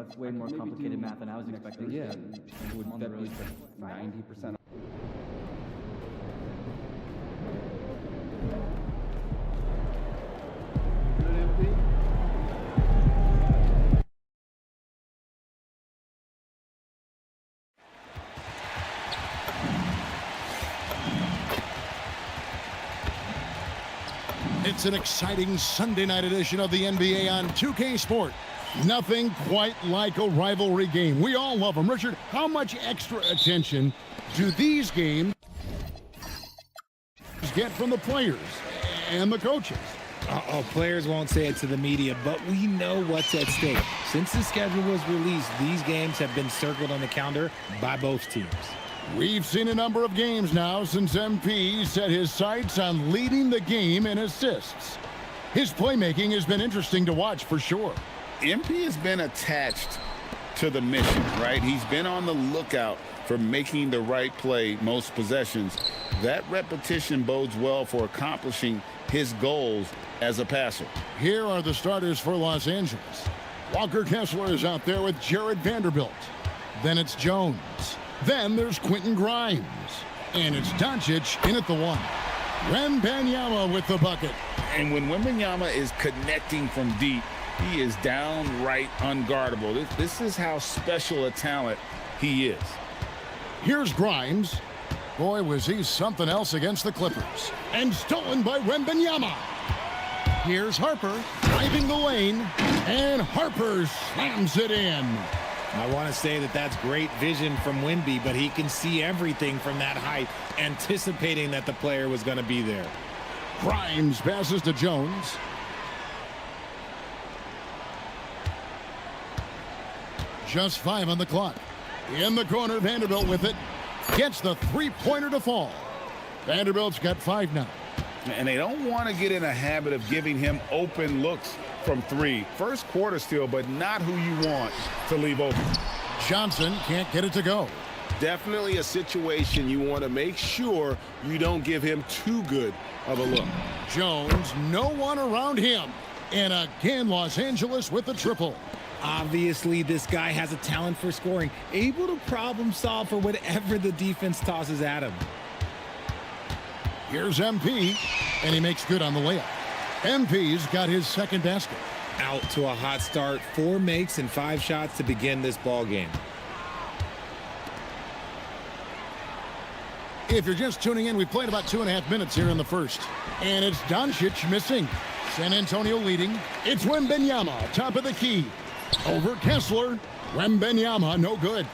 That's way more complicated math than I was expecting. Yeah, would that be 90%? It's an exciting Sunday night edition of the NBA on 2K Sport. Nothing quite like a rivalry game. We all love them. Richard, how much extra attention do these games get from the players and the coaches? Players won't say it to the media, but we know what's at stake. Since the schedule was released, these games have been circled on the calendar by both teams. We've seen a number of games now since MP set his sights on leading the game in assists. His playmaking has been interesting to watch for sure. MP has been attached to the mission, right? He's been on the lookout for making the right play most possessions. That repetition bodes well for accomplishing his goals as a passer. Here are the starters for Los Angeles. Walker Kessler is out there with Jared Vanderbilt. Then it's Jones. Then there's Quentin Grimes. And it's Doncic in at the one. Wembanyama with the bucket. And when Wembanyama is connecting from deep, he is downright unguardable. This is how special a talent he is. Here's Grimes. Boy, was he something else against the Clippers. And stolen by Wembanyama. Here's Harper driving the lane. And Harper slams it in. I want to say that that's great vision from Wemby, but he can see everything from that height, anticipating that the player was going to be there. Grimes passes to Jones. Just 5 on the clock. In the corner, Vanderbilt with it. Gets the three-pointer to fall. Vanderbilt's got 5 now. And they don't want to get in a habit of giving him open looks from 3. First quarter still, but not who you want to leave open. Johnson can't get it to go. Definitely a situation you want to make sure you don't give him too good of a look. Jones, no one around him. And again, Los Angeles with the triple. Obviously, this guy has a talent for scoring, able to problem solve for whatever the defense tosses at him. Here's MP, and he makes good on the layup. MP's got his second basket. Out to a hot start, 4 makes and 5 shots to begin this ball game. If you're just tuning in, we played about 2.5 minutes here in the first. And it's Doncic missing. San Antonio leading. It's Wembanyama, top of the key. Over Kessler. Wembanyama, no good.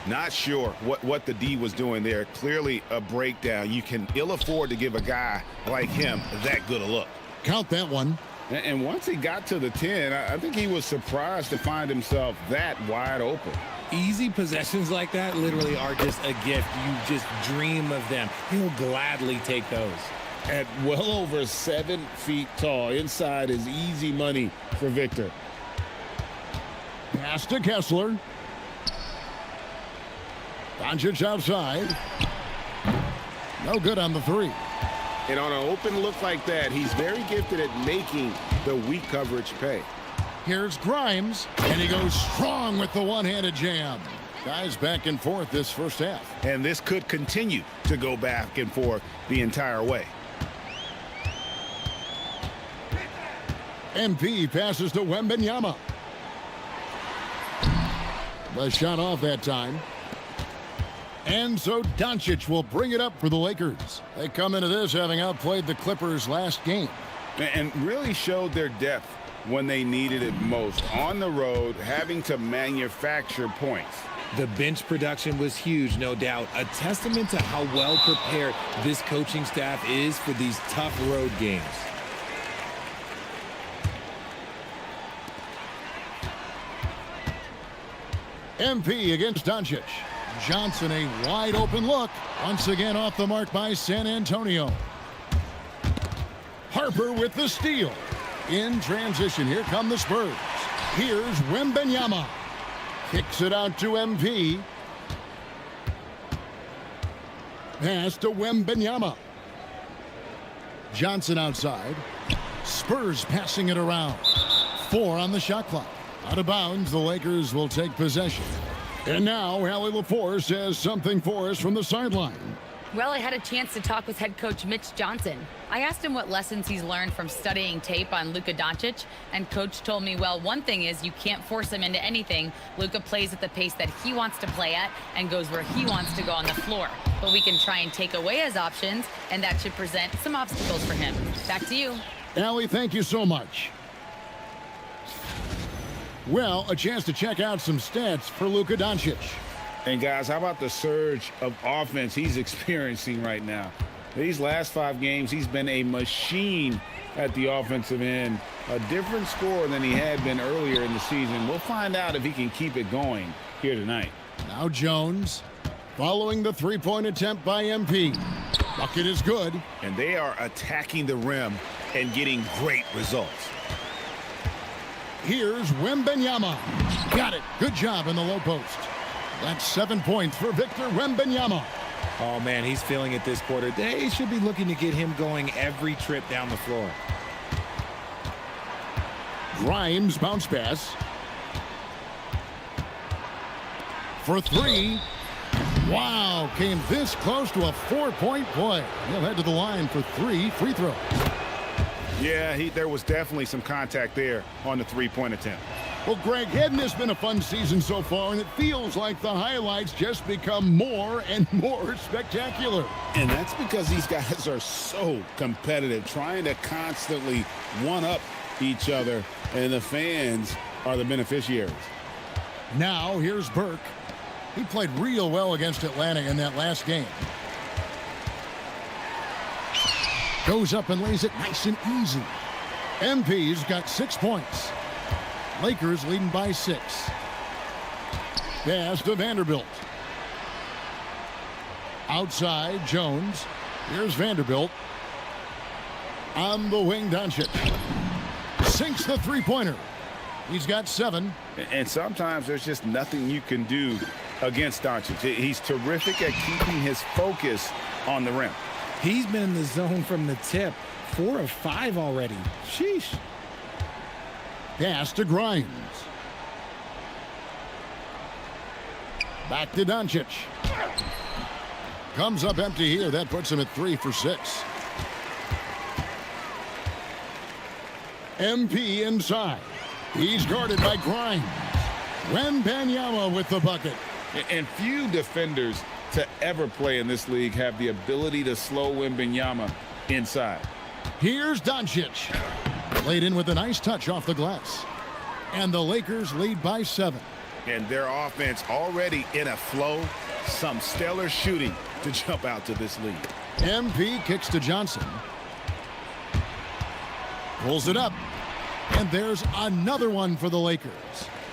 Not sure what the D was doing there. Clearly a breakdown. You can ill afford to give a guy like him that good a look. Count that one. And once he got to the 10, I think he was surprised to find himself that wide open. Easy possessions like that literally are just a gift. You just dream of them. He'll gladly take those. At well over 7 feet tall, inside is easy money for Victor. Pass to Kessler. Doncic outside. No good on the 3. And on an open look like that, he's very gifted at making the weak coverage pay. Here's Grimes, and he goes strong with the one-handed jam. Guys back and forth this first half. And this could continue to go back and forth the entire way. MP passes to Wembanyama. The shot off that time. And so Doncic will bring it up for the Lakers. They come into this having outplayed the Clippers last game. And really showed their depth when they needed it most. On the road, having to manufacture points. The bench production was huge, no doubt. A testament to how well prepared this coaching staff is for these tough road games. MP against Doncic. Johnson, a wide open look. Once again off the mark by San Antonio. Harper with the steal. In transition, here come the Spurs. Here's Wembanyama. Kicks it out to MP. Pass to Wembanyama. Johnson outside. Spurs passing it around. 4 on the shot clock. Out of bounds, the Lakers will take possession. And now, Allie LaForce has something for us from the sideline. Well, I had a chance to talk with head coach Mitch Johnson. I asked him what lessons he's learned from studying tape on Luka Doncic, and coach told me, well, one thing is you can't force him into anything. Luka plays at the pace that he wants to play at and goes where he wants to go on the floor. But we can try and take away his options, and that should present some obstacles for him. Back to you. Allie, thank you so much. Well, a chance to check out some stats for Luka Doncic. And guys, how about the surge of offense he's experiencing right now? These last 5 games, he's been a machine at the offensive end. A different score than he had been earlier in the season. We'll find out if he can keep it going here tonight. Now Jones, following the three-point attempt by MP. Bucket is good. And they are attacking the rim and getting great results. Here's Wembanyama. Got it. Good job in the low post. That's 7 points for Victor Wembanyama. Oh, man, he's feeling it this quarter. They should be looking to get him going every trip down the floor. Grimes bounce pass. For 3. Wow, came this close to a 4-point play. He'll head to the line for 3 free throws. Yeah, there was definitely some contact there on the three-point attempt. Well, Greg, hadn't this been a fun season so far? And it feels like the highlights just become more and more spectacular. And that's because these guys are so competitive, trying to constantly one-up each other, and the fans are the beneficiaries. Now, here's Burke. He played real well against Atlanta in that last game. Goes up and lays it nice and easy. MP's got 6 points. Lakers leading by 6. Pass to Vanderbilt. Outside, Jones. Here's Vanderbilt. On the wing, Doncic. Sinks the three-pointer. He's got 7. And sometimes there's just nothing you can do against Doncic. He's terrific at keeping his focus on the rim. He's been in the zone from the tip. 4 of 5 already. Sheesh. Pass to Grimes. Back to Doncic. Comes up empty here. That puts him at 3 for 6. MP inside. He's guarded by Grimes. Wembanyama with the bucket. And few defenders to ever play in this league have the ability to slow Wembanyama inside. Here's Doncic. Laid in with a nice touch off the glass. And the Lakers lead by 7. And their offense already in a flow. Some stellar shooting to jump out to this lead. MP kicks to Johnson. Pulls it up. And there's another one for the Lakers.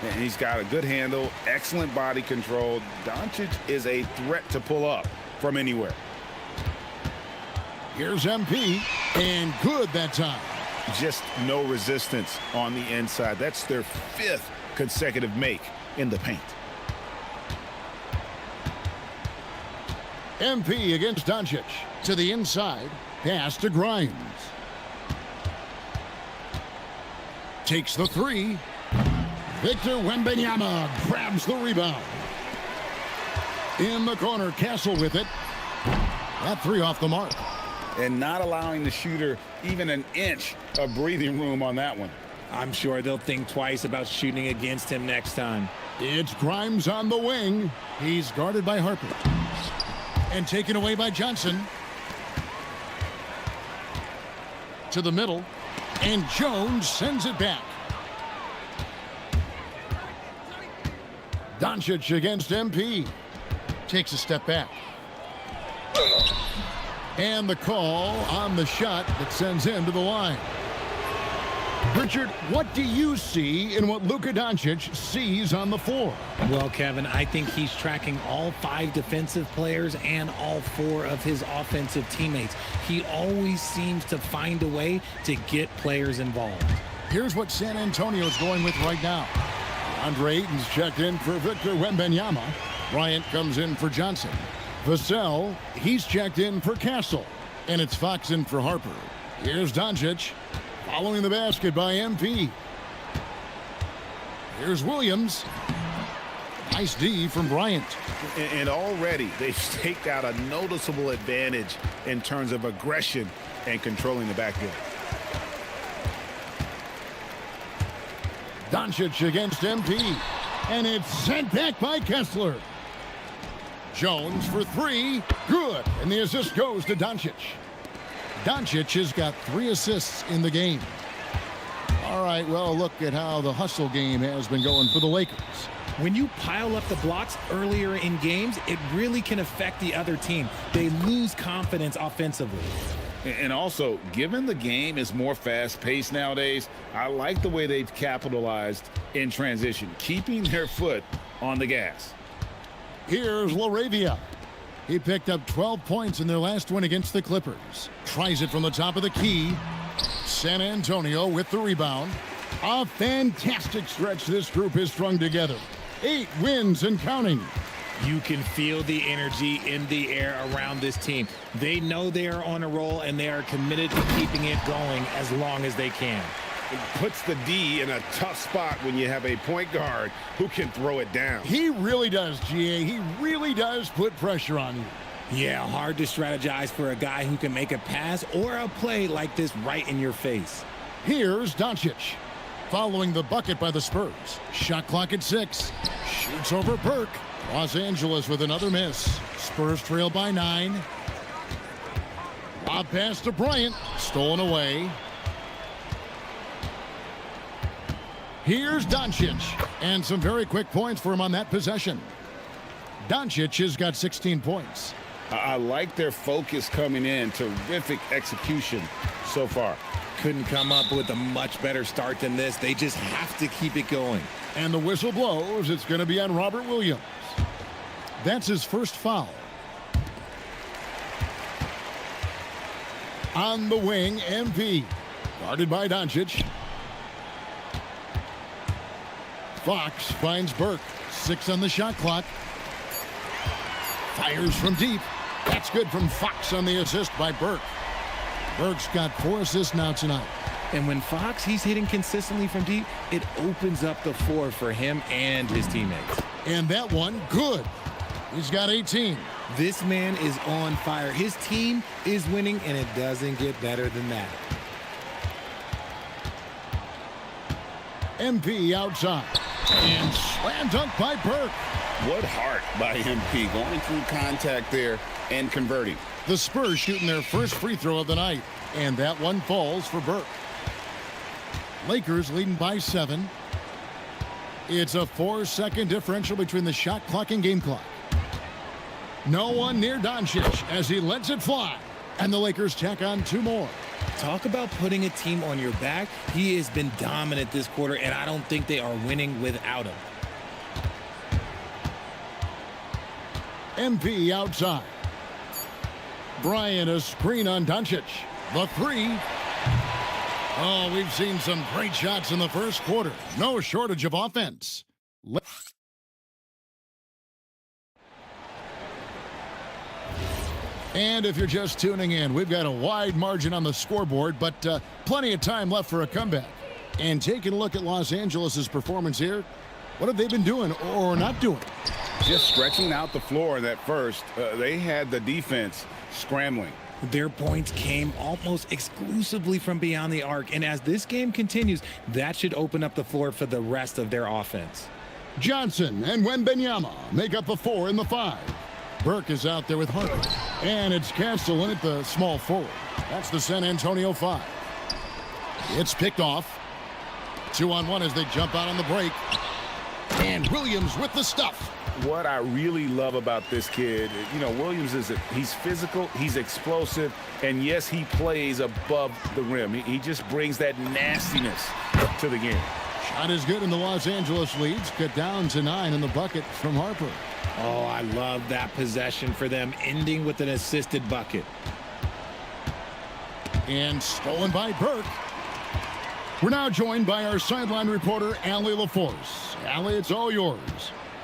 And he's got a good handle, excellent body control. Doncic is a threat to pull up from anywhere. Here's MP. And good that time. Just no resistance on the inside. That's their 5th consecutive make in the paint. MP against Doncic. To the inside. Pass to Grimes. Takes the 3. Victor Wembanyama grabs the rebound. In the corner, Castle with it. That 3 off the mark. And not allowing the shooter even an inch of breathing room on that one. I'm sure they'll think twice about shooting against him next time. It's Grimes on the wing. He's guarded by Harper. And taken away by Johnson. To the middle. And Jones sends it back. Doncic against MP. Takes a step back. And the call on the shot that sends him to the line. Richard, what do you see in what Luka Doncic sees on the floor? Well, Kevin, I think he's tracking all 5 defensive players and all 4 of his offensive teammates. He always seems to find a way to get players involved. Here's what San Antonio's going with right now. Andre Ayton's checked in for Victor Wembanyama. Bryant comes in for Johnson. Vassell, he's checked in for Castle. And it's Fox in for Harper. Here's Doncic. Following the basket by MP. Here's Williams. Nice D from Bryant. And already they've staked out a noticeable advantage in terms of aggression and controlling the backboard. Doncic against MP. And it's sent back by Kessler. Jones for three. Good. And the assist goes to Doncic. Doncic has got 3 assists in the game. All right, well, look at how the hustle game has been going for the Lakers. When you pile up the blocks earlier in games, it really can affect the other team. They lose confidence offensively. And also, given the game is more fast-paced nowadays, I like the way they've capitalized in transition, keeping their foot on the gas. Here's LaRavia. He picked up 12 points in their last win against the Clippers. Tries it from the top of the key. San Antonio with the rebound. A fantastic stretch this group has strung together. 8 wins and counting. You can feel the energy in the air around this team. They know they are on a roll, and they are committed to keeping it going as long as they can. It puts the D in a tough spot when you have a point guard who can throw it down. He really does, GA. He really does put pressure on you. Yeah, hard to strategize for a guy who can make a pass or a play like this right in your face. Here's Doncic. Following the bucket by the Spurs. Shot clock at 6. Shoots over Burke. Los Angeles with another miss. Spurs trail by 9. Lob pass to Bryant. Stolen away. Here's Doncic. And some very quick points for him on that possession. Doncic has got 16 points. I like their focus coming in. Terrific execution so far. Couldn't come up with a much better start than this. They just have to keep it going. And the whistle blows. It's going to be on Robert Williams. That's his first foul. On the wing, MP. Guarded by Doncic. Fox finds Burke. 6 on the shot clock. Fires from deep. That's good from Fox on the assist by Burke. Burke's got 4 assists now tonight. And when Fox, he's hitting consistently from deep, it opens up the floor for him and his teammates. And that one, good. He's got 18. This man is on fire. His team is winning, and it doesn't get better than that. MP outside. And slam dunk by Burke. What heart by MP, going through contact there and converting. The Spurs shooting their first free throw of the night. And that one falls for Burke. Lakers leading by 7. It's a 4-second differential between the shot clock and game clock. No one near Doncic as he lets it fly. And the Lakers tack on 2 more. Talk about putting a team on your back. He has been dominant this quarter, and I don't think they are winning without him. MP outside. Bryant a screen on Doncic. The 3. Oh, we've seen some great shots in the first quarter. No shortage of offense. And if you're just tuning in, we've got a wide margin on the scoreboard, but plenty of time left for a comeback. And taking a look at Los Angeles' performance here, what have they been doing or not doing? Just stretching out the floor in that first. They had the defense scrambling. Their points came almost exclusively from beyond the arc, and as this game continues, that should open up the floor for the rest of their offense. Johnson and Wembanyama make up the 4 and the 5. Burke is out there with Harper. And it's Castle in at the small forward. That's the San Antonio 5. It's picked off. 2-on-1 as they jump out on the break. And Williams with the stuff. What I really love about this kid, you know, Williams he's physical, he's explosive, and yes, he plays above the rim. He just brings that nastiness to the game. Shot is good, and the Los Angeles leads cut down to 9 in the bucket from Harper. Oh, I love that possession for them, ending with an assisted bucket. And stolen by Burke. We're now joined by our sideline reporter, Allie LaForce. Allie, it's all yours.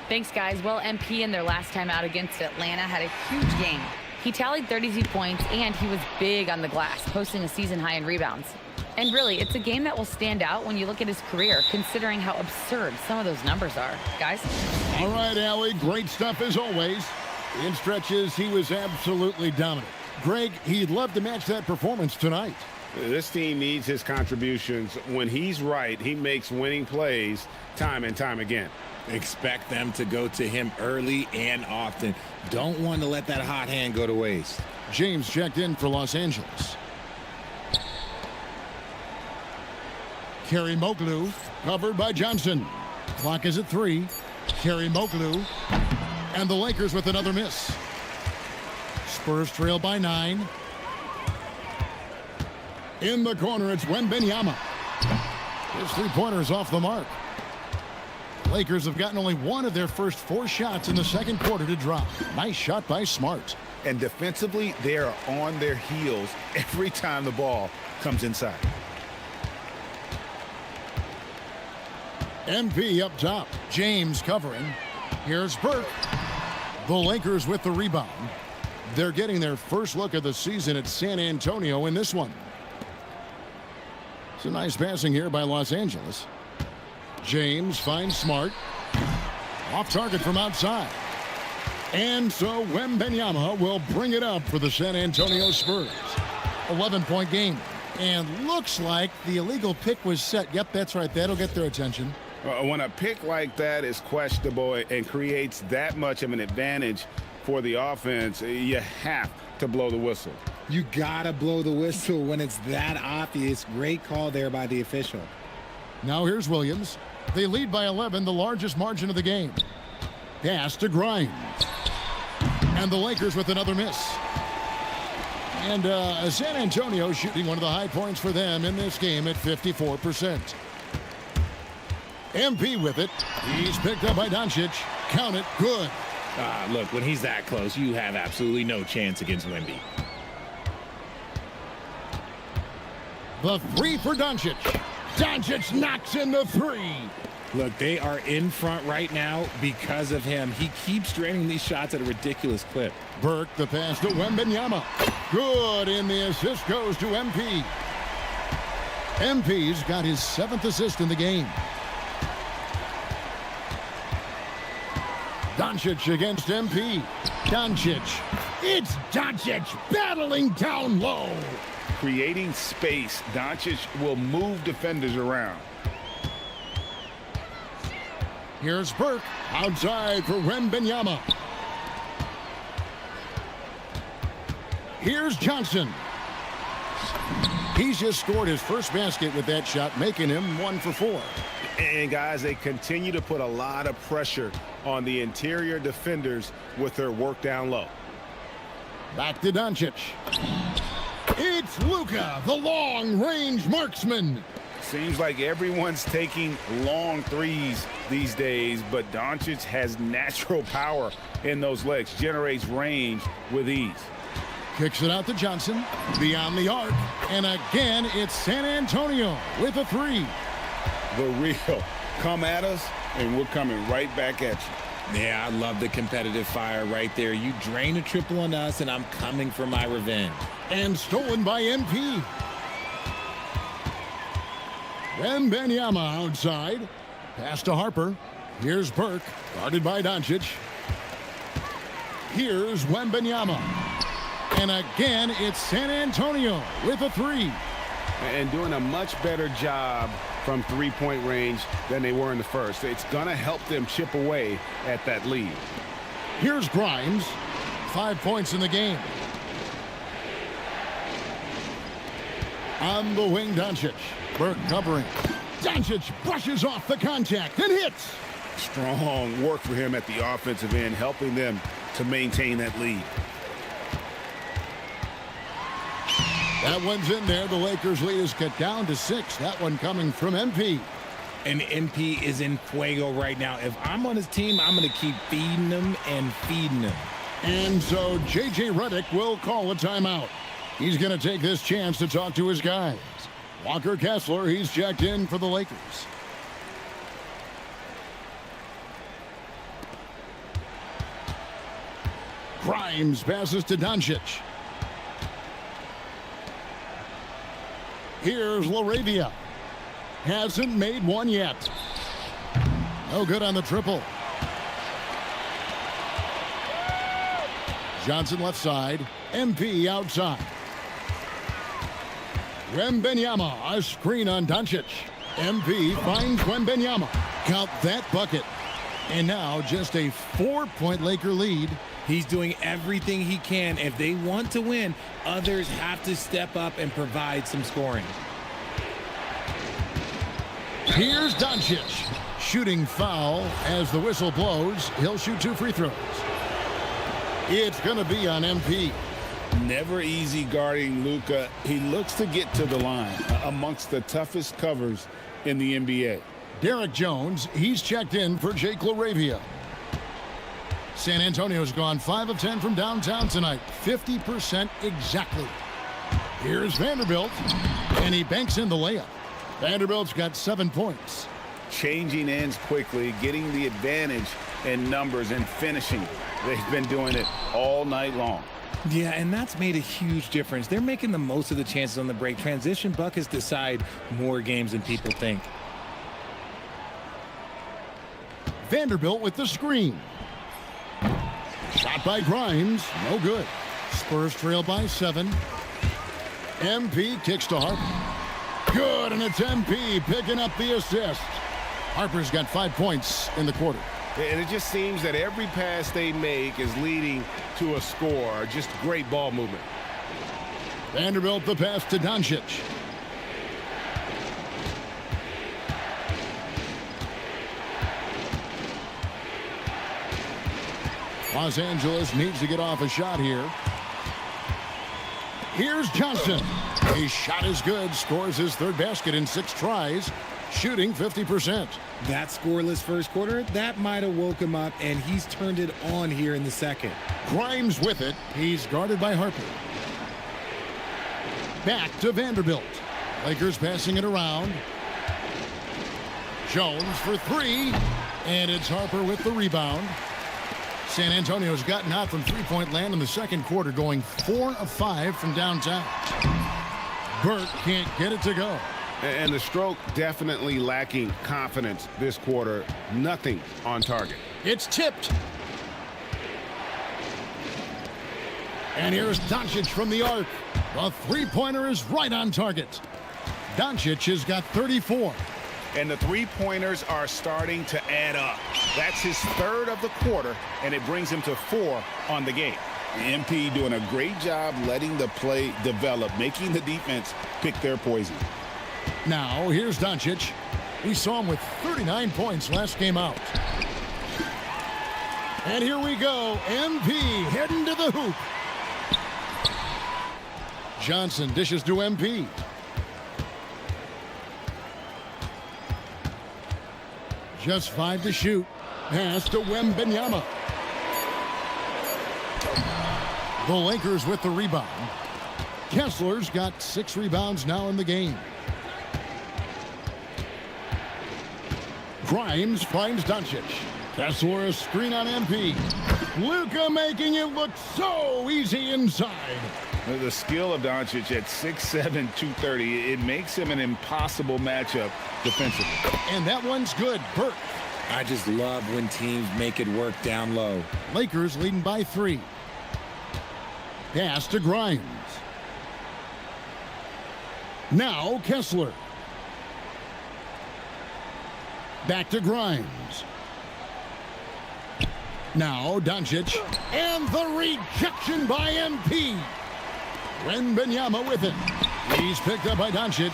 Thanks, guys. Well, MP in their last time out against Atlanta had a huge game. He tallied 32 points, and he was big on the glass, posting a season high in rebounds. And really, it's a game that will stand out when you look at his career, considering how absurd some of those numbers are. Guys? All right, Allie, great stuff as always. In stretches, he was absolutely dominant. Greg, he'd love to match that performance tonight. This team needs his contributions. When he's right, he makes winning plays time and time again. Expect them to go to him early and often. Don't want to let that hot hand go to waste. James checked in for Los Angeles. Kerry Moglu, covered by Johnson. Clock is at 3. Kerry Moglu, and the Lakers with another miss. Spurs trail by 9. In the corner, it's Wembanyama. His three-pointer is off the mark. Lakers have gotten only one of their first 4 shots in the second quarter to drop. Nice shot by Smart. And defensively, they are on their heels every time the ball comes inside. MP up top. James covering. Here's Burke. The Lakers with the rebound. They're getting their first look of the season at San Antonio in this one. It's a nice passing here by Los Angeles. James finds Smart. Off target from outside. And so Wembanyama will bring it up for the San Antonio Spurs. 11-point game. And looks like the illegal pick was set. Yep, that's right. That'll get their attention. When a pick like that is questionable and creates that much of an advantage for the offense, you have to blow the whistle. You gotta blow the whistle when it's that obvious. Great call there by the official. Now here's Williams. They lead by 11, the largest margin of the game. Pass to Grimes. And the Lakers with another miss. And San Antonio shooting one of the high points for them in this game at 54%. MP with it. He's picked up by Doncic. Count it. Good. Look, when he's that close, you have absolutely no chance against Wemby. The 3 for Doncic. Doncic knocks in the 3. Look, they are in front right now because of him. He keeps draining these shots at a ridiculous clip. Burke, the pass to Wembanyama. Good, and the assist goes to MP. MP's got his 7th assist in the game. Doncic against MP. Doncic. It's Doncic battling down low. Creating space, Doncic will move defenders around. Here's Burke outside for Wembanyama. Here's Johnson. He's just scored his first basket with that shot, making him 1 for 4. And guys, they continue to put a lot of pressure on the interior defenders with their work down low. Back to Doncic. It's Luka, the long-range marksman. Seems like everyone's taking long threes these days, but Doncic has natural power in those legs, generates range with ease. Kicks it out to Johnson, beyond the arc, and again it's San Antonio with a 3. The real. Come at us, and we're coming right back at you. Yeah, I love the competitive fire right there. You drain a triple on us, and I'm coming for my revenge. And stolen by MP. Wembanyama outside. Pass to Harper. Here's Burke, guarded by Doncic. Here's Wembanyama. And again, it's San Antonio with a 3. And doing a much better job from three-point range than they were in the first. It's going to help them chip away at that lead. Here's Grimes. 5 points in the game. On the wing, Doncic. Burke covering. Doncic brushes off the contact and hits. Strong work for him at the offensive end, helping them to maintain that lead. That one's in there. The Lakers' lead is cut down to 6. That one coming from MP. And MP is in fuego right now. If I'm on his team, I'm going to keep feeding him and feeding him. And so J.J. Redick will call a timeout. He's going to take this chance to talk to his guys. Walker Kessler, he's checked in for the Lakers. Grimes passes to Doncic. Here's Laravia. Hasn't made one yet. No good on the triple. Johnson left side. MP outside. Wembanyama, a screen on Doncic. MP finds Wembanyama. Count that bucket. And now just a 4-point Laker lead. He's doing everything he can. If they want to win, others have to step up and provide some scoring. Here's Doncic. Shooting foul as the whistle blows. He'll shoot 2 free throws. It's going to be on MP. Never easy guarding Luka. He looks to get to the line amongst the toughest covers in the NBA. Derek Jones, he's checked in for Jake LaRavia. San Antonio's gone 5 of 10 from downtown tonight. 50% exactly. Here's Vanderbilt, and he banks in the layup. Vanderbilt's got 7 points. Changing ends quickly, getting the advantage in numbers and finishing. They've been doing it all night long. Yeah, and that's made a huge difference. They're making the most of the chances on the break. Transition buckets decide more games than people think. Vanderbilt with the screen. Shot by Grimes. No good. Spurs trail by 7. MP kicks to Harper. Good, and it's MP picking up the assist. Harper's got 5 points in the quarter. And it just seems that every pass they make is leading to a score. Just great ball movement. Vanderbilt the pass to Doncic. Los Angeles needs to get off a shot here. Here's Johnson. His shot is good. Scores his 3rd basket in 6 tries. Shooting 50%. That scoreless first quarter, that might have woke him up, and he's turned it on here in the second. Grimes with it. He's guarded by Harper. Back to Vanderbilt. Lakers passing it around. Jones for 3. And it's Harper with the rebound. San Antonio's gotten out from 3-point land in the second quarter, going 4 of 5 from downtown. Burke can't get it to go. And the stroke definitely lacking confidence this quarter. Nothing on target. It's tipped. And here's Doncic from the arc. The 3-pointer is right on target. Doncic has got 34. And the 3-pointers are starting to add up. That's his 3rd of the quarter, and it brings him to 4 on the game. MP doing a great job letting the play develop, making the defense pick their poison. Now, here's Doncic. We saw him with 39 points last game out. And here we go. MP heading to the hoop. Johnson dishes to MP. Just 5 to shoot. Pass to Wembanyama. The Lakers with the rebound. Kessler's got 6 rebounds now in the game. Grimes finds Doncic. Kessler a screen on MP. Luka making it look so easy inside. The skill of Doncic at 6'7", 230, it makes him an impossible matchup defensively. And that one's good. Burke. I just love when teams make it work down low. Lakers leading by 3. Pass to Grimes. Now Kessler. Back to Grimes. Now Doncic. And the rejection by MP. Wembanyama with it. He's picked up by Doncic.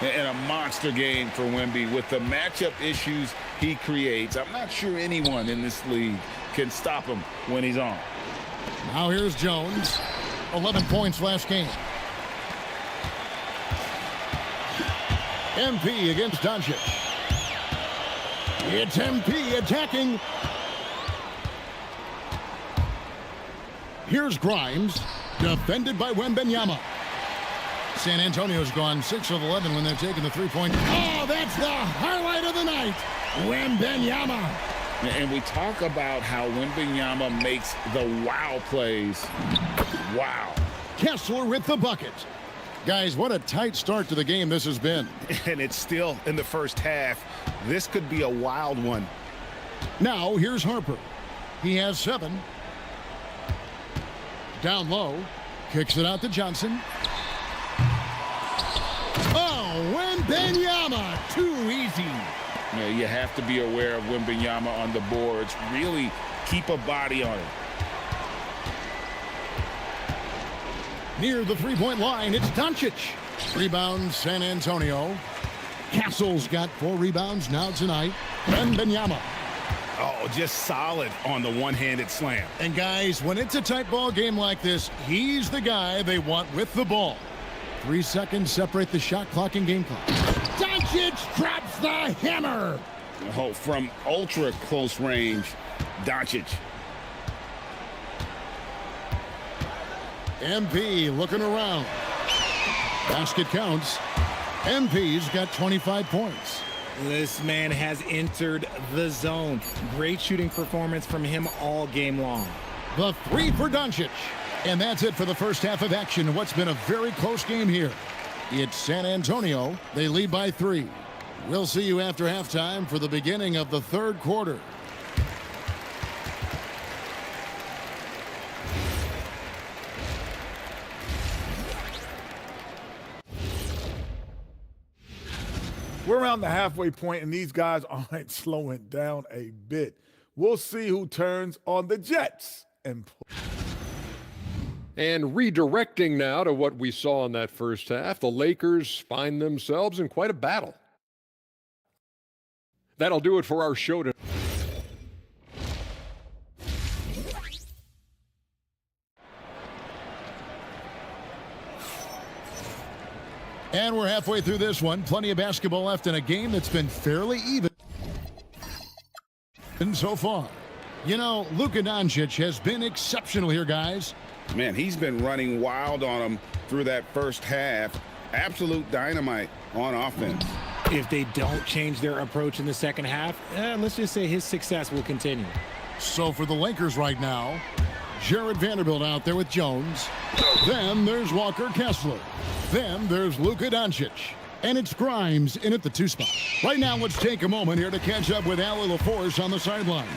And a monster game for Wemby with the matchup issues he creates. I'm not sure anyone in this league can stop him when he's on. Now here's Jones. 11 points last game. MP against Doncic. It's MP attacking. Here's Grimes. Defended by Wembanyama. San Antonio's gone 6 of 11 when they're taking the 3-point. Oh, that's the highlight of the night. Wembanyama. And we talk about how Wembanyama makes the wow plays. Wow. Kessler with the bucket. Guys, what a tight start to the game this has been. And it's still in the first half. This could be a wild one. Now, here's Harper. He has 7. Down low. Kicks it out to Johnson. Oh, Wembanyama. Too easy. Yeah, you have to be aware of Wembanyama on the boards. Really keep a body on him. Near the three-point line, it's Doncic. Rebound, San Antonio. Castle's got 4 rebounds now tonight. Wembanyama. Oh, just solid on the one-handed slam. And guys, when it's a tight ball game like this, he's the guy they want with the ball. 3 seconds separate the shot clock and game clock. Doncic drops the hammer. Oh, from ultra close range, Doncic. MP looking around. Basket counts. MP's got 25 points. This man has entered the zone. Great shooting performance from him all game long. The 3 for Doncic. And that's it for the first half of action in what's been a very close game here. It's San Antonio. They lead by 3. We'll see you after halftime for the beginning of the third quarter. We're around the halfway point, and these guys aren't slowing down a bit. We'll see who turns on the Jets. And redirecting now to what we saw in that first half, the Lakers find themselves in quite a battle. That'll do it for our show tonight. And we're halfway through this one. Plenty of basketball left in a game that's been fairly even so far. You know, Luka Doncic has been exceptional here, guys. Man, he's been running wild on them through that first half. Absolute dynamite on offense. If they don't change their approach in the second half, let's just say his success will continue. So for the Lakers right now, Jared Vanderbilt out there with Jones. Then there's Walker Kessler. Then there's Luka Doncic. And it's Grimes in at the 2 spot. Right now, let's take a moment here to catch up with Allie LaForce on the sidelines.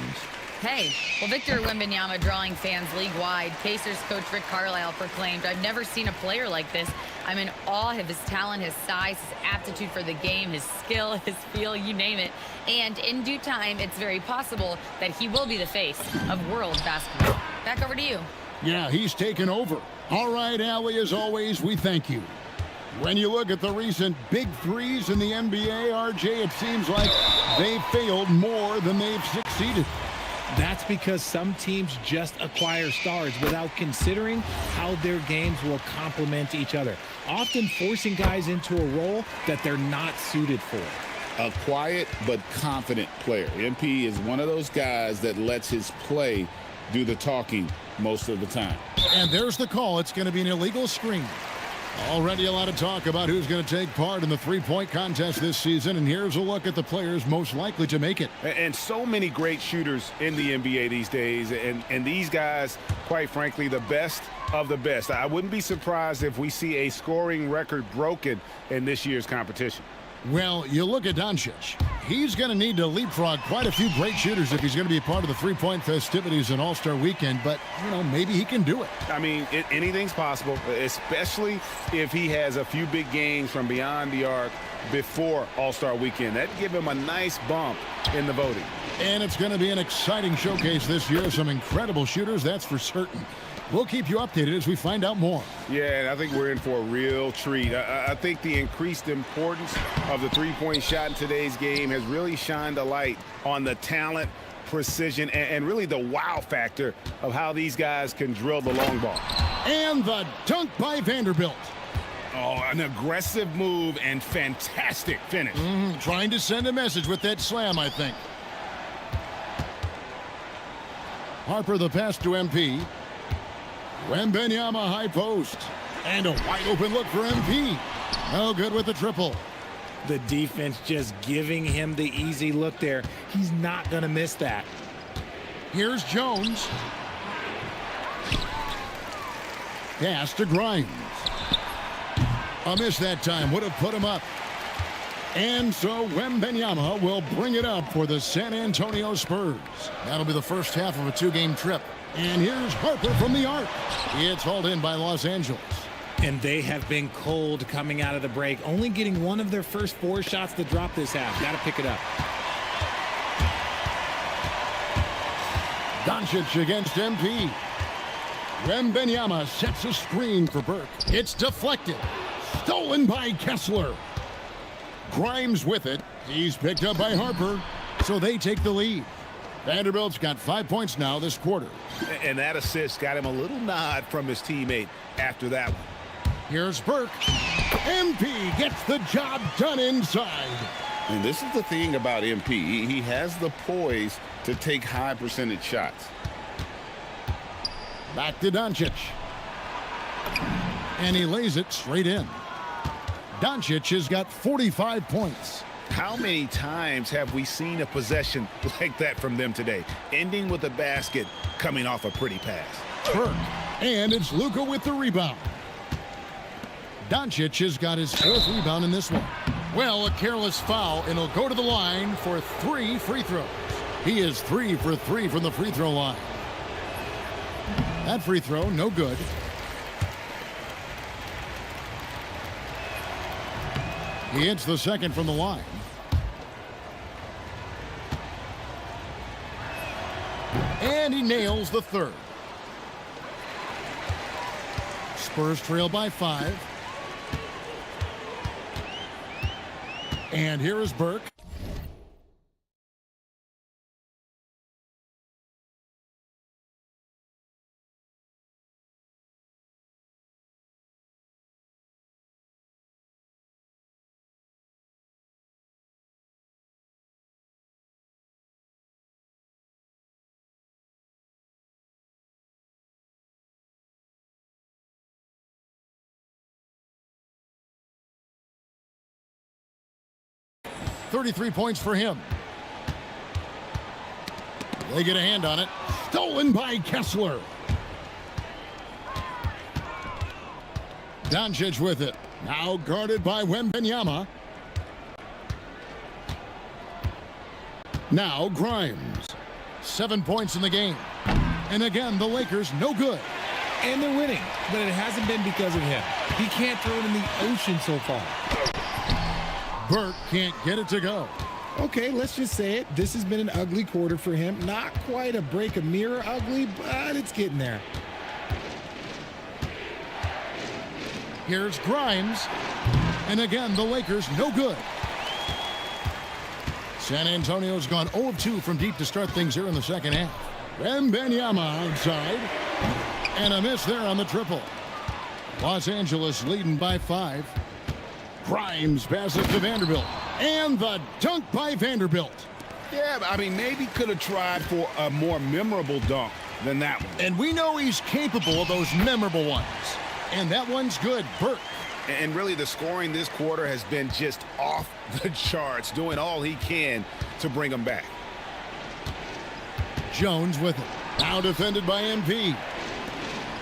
Hey, well, Victor Wembanyama drawing fans league-wide. Pacers coach Rick Carlisle proclaimed, "I've never seen a player like this. I'm in awe of his talent, his size, his aptitude for the game, his skill, his feel, you name it. And in due time, it's very possible that he will be the face of world basketball." Back over to you. Yeah, he's taken over. All right, Allie, as always, we thank you. When you look at the recent big threes in the NBA, RJ, it seems like they've failed more than they've succeeded. That's because some teams just acquire stars without considering how their games will complement each other, often forcing guys into a role that they're not suited for. A quiet but confident player. MP is one of those guys that lets his play do the talking most of the time. And there's the call. It's going to be an illegal screen. Already a lot of talk about who's going to take part in the three-point contest this season, and here's a look at the players most likely to make it. And so many great shooters in the NBA these days, and these guys, quite frankly, the best of the best. I wouldn't be surprised if we see a scoring record broken in this year's competition. Well, you look at Doncic. He's going to need to leapfrog quite a few great shooters if he's going to be a part of the three-point festivities in All-Star Weekend, but, you know, maybe he can do it. I mean, anything's possible, especially if he has a few big games from beyond the arc before All-Star Weekend. That'd give him a nice bump in the voting. And it's going to be an exciting showcase this year. Some incredible shooters, that's for certain. We'll keep you updated as we find out more. Yeah, I think we're in for a real treat. I think the increased importance of the three-point shot in today's game has really shined a light on the talent, precision, and really the wow factor of how these guys can drill the long ball. And the dunk by Vanderbilt. Oh, an aggressive move and fantastic finish. Trying to send a message with that slam, I think. Harper the pass to MP. Wembanyama high post. And a wide open look for MP. No good with the triple. The defense just giving him the easy look there. He's not going to miss that. Here's Jones. Pass to Grimes. A miss that time would have put him up. And so Wembanyama will bring it up for the San Antonio Spurs. That'll be the first half of a 2-game trip. And here's Harper from the arc. It's hauled in by Los Angeles. And they have been cold coming out of the break, only getting one of their first 4 shots to drop this half. Got to pick it up. Doncic against MP. Wembanyama sets a screen for Burke. It's deflected. Stolen by Kessler. Grimes with it. He's picked up by Harper, so they take the lead. Vanderbilt's got 5 points now this quarter. And that assist got him a little nod from his teammate after that one. Here's Burke. MP gets the job done inside. And this is the thing about MP. He has the poise to take high percentage shots. Back to Doncic. And he lays it straight in. Doncic has got 45 points. How many times have we seen a possession like that from them today, ending with a basket coming off a pretty pass? Burke. And it's Luka with the rebound. Doncic has got his 4th rebound in this one. Well, a careless foul, and he'll go to the line for 3 free throws. He is 3 for 3 from the free throw line. That free throw, no good. He hits the second from the line. And he nails the third. Spurs trail by 5. And here is Burke. .33 points for him. They get a hand on it. Stolen by Kessler. Doncic with it. Now guarded by Wembanyama. Now Grimes. 7 points in the game. And again, the Lakers no good. And they're winning, but it hasn't been because of him. He can't throw it in the ocean so far. Burke can't get it to go. Okay, let's just say it. This has been an ugly quarter for him. Not quite a break a mirror ugly, but it's getting there. Here's Grimes. And again, the Lakers no good. San Antonio's gone 0 of 2 from deep to start things here in the second half. Wembanyama outside. And a miss there on the triple. Los Angeles leading by 5. Grimes passes to Vanderbilt. And the dunk by Vanderbilt. Yeah, I mean, maybe could have tried for a more memorable dunk than that one. And we know he's capable of those memorable ones. And that one's good. Burke. And really, the scoring this quarter has been just off the charts, doing all he can to bring them back. Jones with it. Now defended by MP.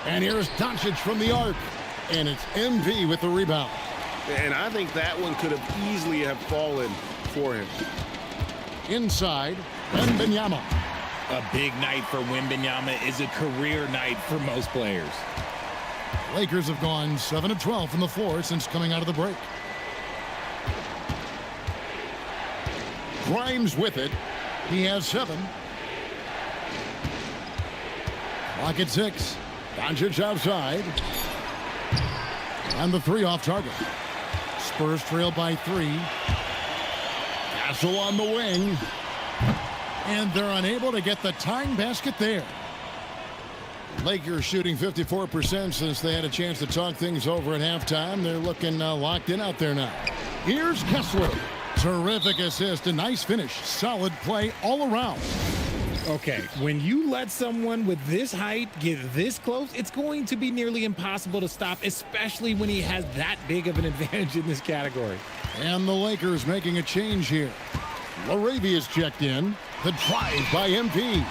And here's Doncic from the arc. And it's MP with the rebound. And I think that one could have easily have fallen for him. Inside, Wembanyama. A big night for Wembanyama is a career night for most players. Lakers have gone 7 of 12 from the floor since coming out of the break. Grimes with it. He has 7. Clock at 6. Doncic outside. And the 3 off target. Spurs trail by 3. Castle on the wing. And they're unable to get the tying basket there. Lakers shooting 54% since they had a chance to talk things over at halftime. They're looking locked in out there now. Here's Kessler. Terrific assist. A nice finish. Solid play all around. Okay, when you let someone with this height get this close, it's going to be nearly impossible to stop, especially when he has that big of an advantage in this category. And the Lakers making a change here. Laravia's checked in. The drive by MP.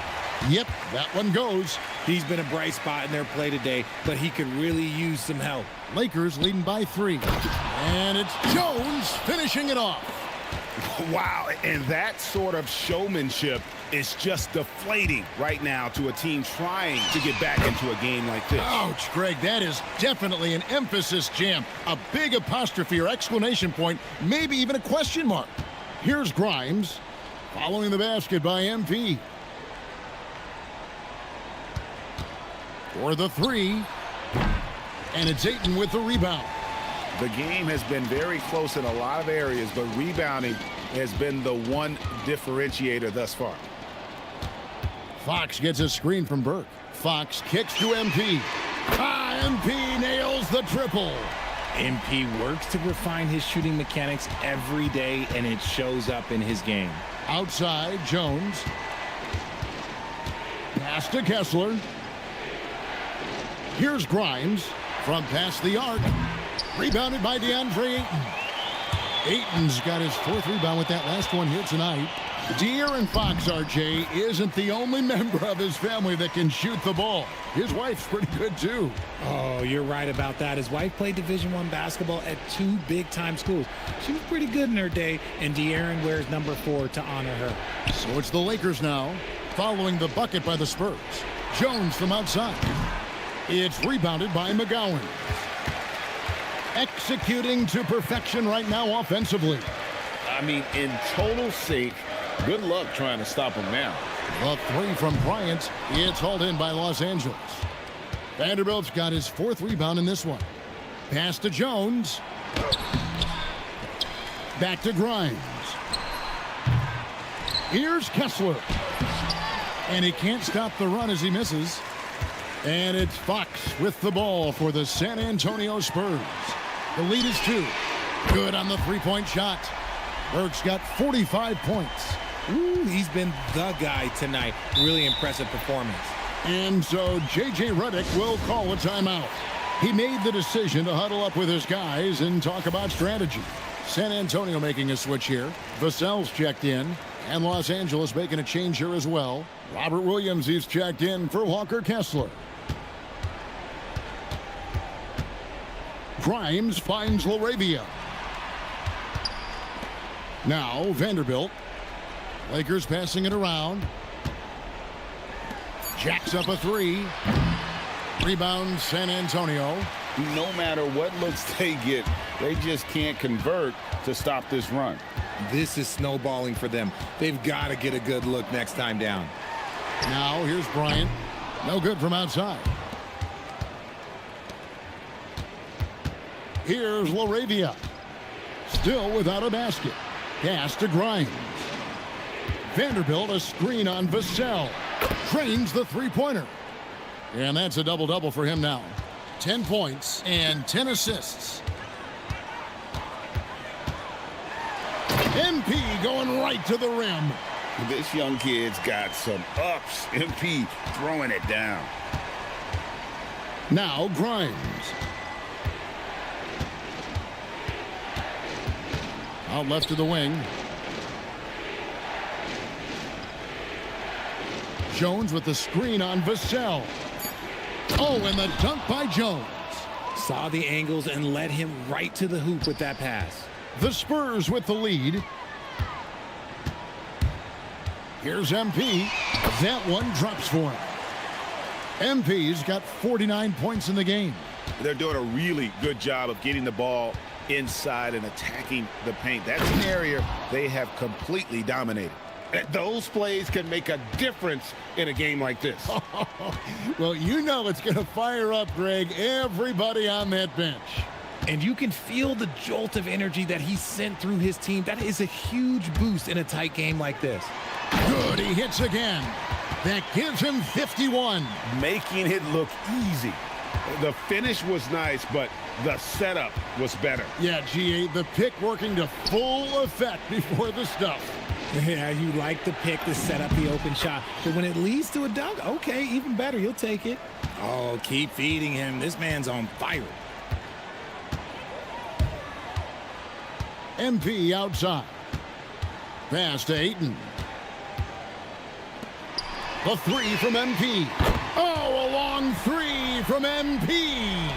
Yep, that one goes. He's been a bright spot in their play today, but he could really use some help. Lakers leading by 3. And it's Jones finishing it off. Wow, and that sort of showmanship is just deflating right now to a team trying to get back into a game like this. Ouch, Greg, that is definitely an emphasis jam. A big apostrophe or exclamation point, maybe even a question mark. Here's Grimes following the basket by MP. For the 3. And it's Ayton with the rebound. The game has been very close in a lot of areas, but rebounding has been the one differentiator thus far. Fox gets a screen from Burke. Fox kicks to MP. MP nails the triple. MP works to refine his shooting mechanics every day, and it shows up in his game. Outside, Jones. Pass to Kessler. Here's Grimes from past the arc. Rebounded by DeAndre Ayton. Ayton's got his 4th rebound with that last one here tonight. De'Aaron Fox, RJ, isn't the only member of his family that can shoot the ball. His wife's pretty good, too. Oh, you're right about that. His wife played Division I basketball at 2 big-time schools. She was pretty good in her day, and De'Aaron wears number 4 to honor her. So it's the Lakers now, following the bucket by the Spurs. Jones from outside. It's rebounded by McGowan. Executing to perfection right now offensively. I mean, in total sync. Good luck trying to stop him now. A 3 from Bryant. It's hauled in by Los Angeles. Vanderbilt's got his 4th rebound in this one. Pass to Jones. Back to Grimes. Here's Kessler. And he can't stop the run as he misses. And it's Fox with the ball for the San Antonio Spurs. The lead is 2. Good on the 3-point shot. Burke's got 45 points. Ooh, he's been the guy tonight. Really impressive performance. And so J.J. Redick will call a timeout. He made the decision to huddle up with his guys and talk about strategy. San Antonio making a switch here. Vassell's checked in. And Los Angeles making a change here as well. Robert Williams is checked in for Walker Kessler. Grimes finds LaRavia. Now Vanderbilt. Lakers passing it around. Jacks up a 3. Rebound San Antonio. No matter what looks they get, they just can't convert to stop this run. This is snowballing for them. They've got to get a good look next time down. Now here's Bryant. No good from outside. Here's LaRavia. Still without a basket. Pass to Grimes. Vanderbilt a screen on Vassell. Trains the 3-pointer. And that's a double-double for him now. 10 points and 10 assists. MP going right to the rim. This young kid's got some ups. MP throwing it down. Now Grimes. Out left to the wing. Jones with the screen on Vassell. Oh, and the dunk by Jones. Saw the angles and led him right to the hoop with that pass. The Spurs with the lead. Here's MP. That one drops for him. MP's got 49 points in the game. They're doing a really good job of getting the ball inside and attacking the paint. That's an area they have completely dominated. Those plays can make a difference in a game like this. Well, you know it's going to fire up, Greg, everybody on that bench. And you can feel the jolt of energy that he sent through his team. That is a huge boost in a tight game like this. Good, he hits again. That gives him 51. Making it look easy. The finish was nice, but the setup was better. Yeah, G8, the pick working to full effect before the stuff. Yeah, you like the pick to set up the open shot. But when it leads to a dunk, okay, even better. You'll take it. Oh, keep feeding him. This man's on fire. MP outside. Pass to Ayton. The 3 from MP. Oh, a long three from MP.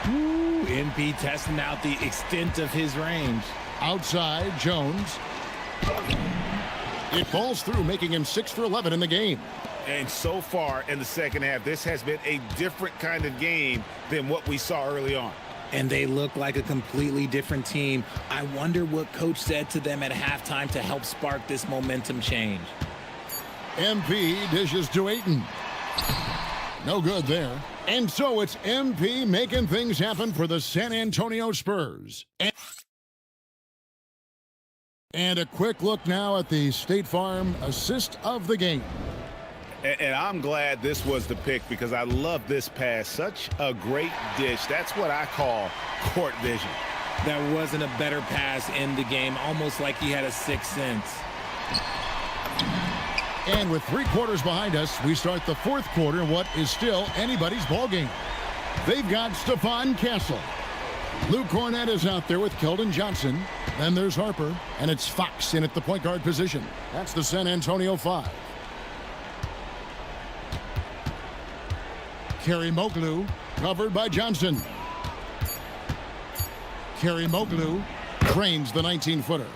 Ooh, NP testing out the extent of his range. Outside, Jones. It falls through, making him 6 for 11 in the game. And so far in the second half, this has been a different kind of game than what we saw early on. And they look like a completely different team. I wonder what coach said to them at halftime to help spark this momentum change. MP dishes to Ayton. No good there. And so it's MP making things happen for the San Antonio Spurs. And a quick look now at the State Farm assist of the game. And I'm glad this was the pick because I love this pass. Such a great dish. That's what I call court vision. There wasn't a better pass in the game, almost like he had a sixth sense. And with 3 quarters behind us, we start the 4th quarter in what is still anybody's ball game. They've got Stephon Castle. Luke Cornett is out there with Keldon Johnson. Then there's Harper, and it's Fox in at the point guard position. That's the San Antonio 5. Kerry Moglu, covered by Johnson. Kerry Moglu trains the 19-footer.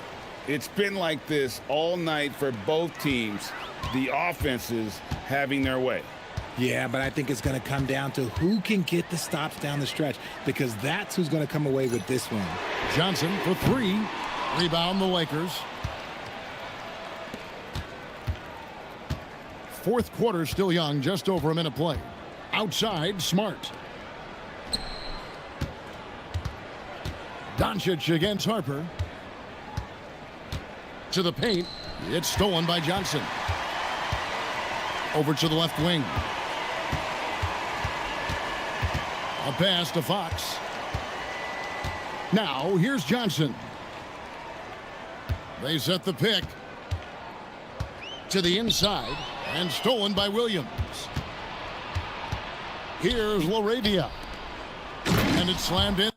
It's been like this all night for both teams. The offenses having their way. Yeah, but I think it's going to come down to who can get the stops down the stretch because that's who's going to come away with this one. Johnson for 3. Rebound the Lakers. 4th quarter still young, just over a minute play. Outside, Smart. Doncic against Harper. To the paint. It's stolen by Johnson. Over to the left wing. A pass to Fox. Now, here's Johnson. They set the pick. To the inside. And stolen by Williams. Here's LaRavia. And it's slammed in.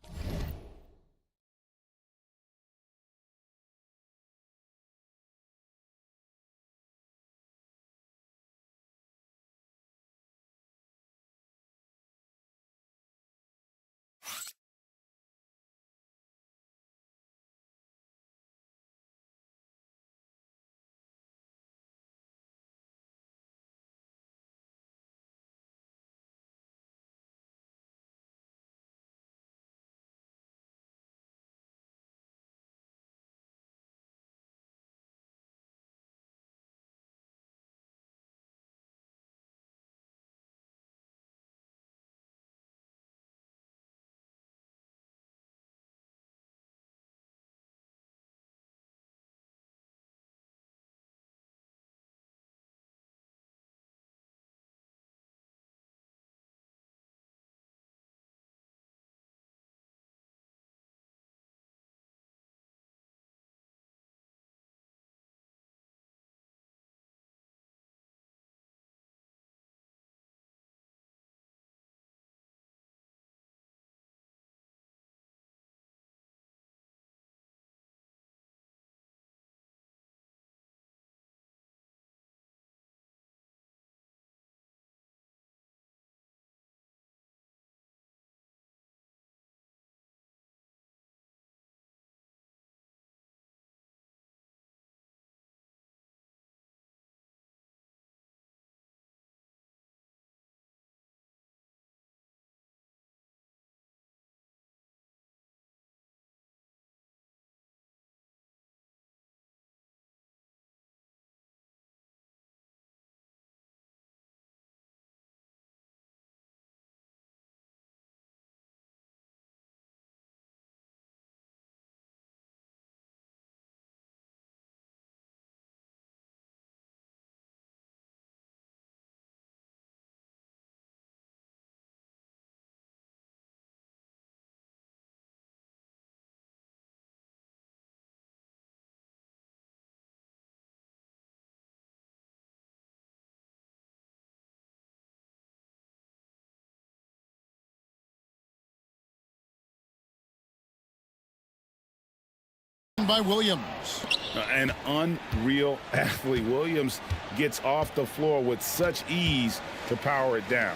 by Williams. An unreal athlete. Williams gets off the floor with such ease to power it down.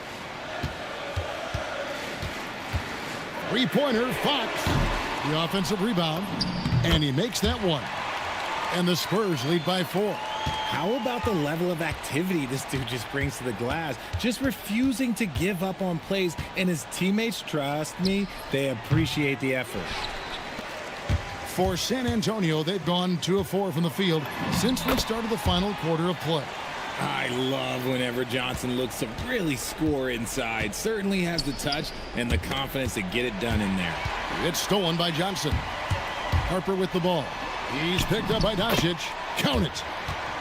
Three-pointer, Fox. The offensive rebound, and he makes that one. And the Spurs lead by 4. How about the level of activity this dude just brings to the glass? Just refusing to give up on plays, and his teammates, trust me, they appreciate the effort. For San Antonio, they've gone 2 of 4 from the field since they started the final quarter of play. I love whenever Johnson looks to really score inside. Certainly has the touch and the confidence to get it done in there. It's stolen by Johnson. Harper with the ball. He's picked up by Doncic. Count it.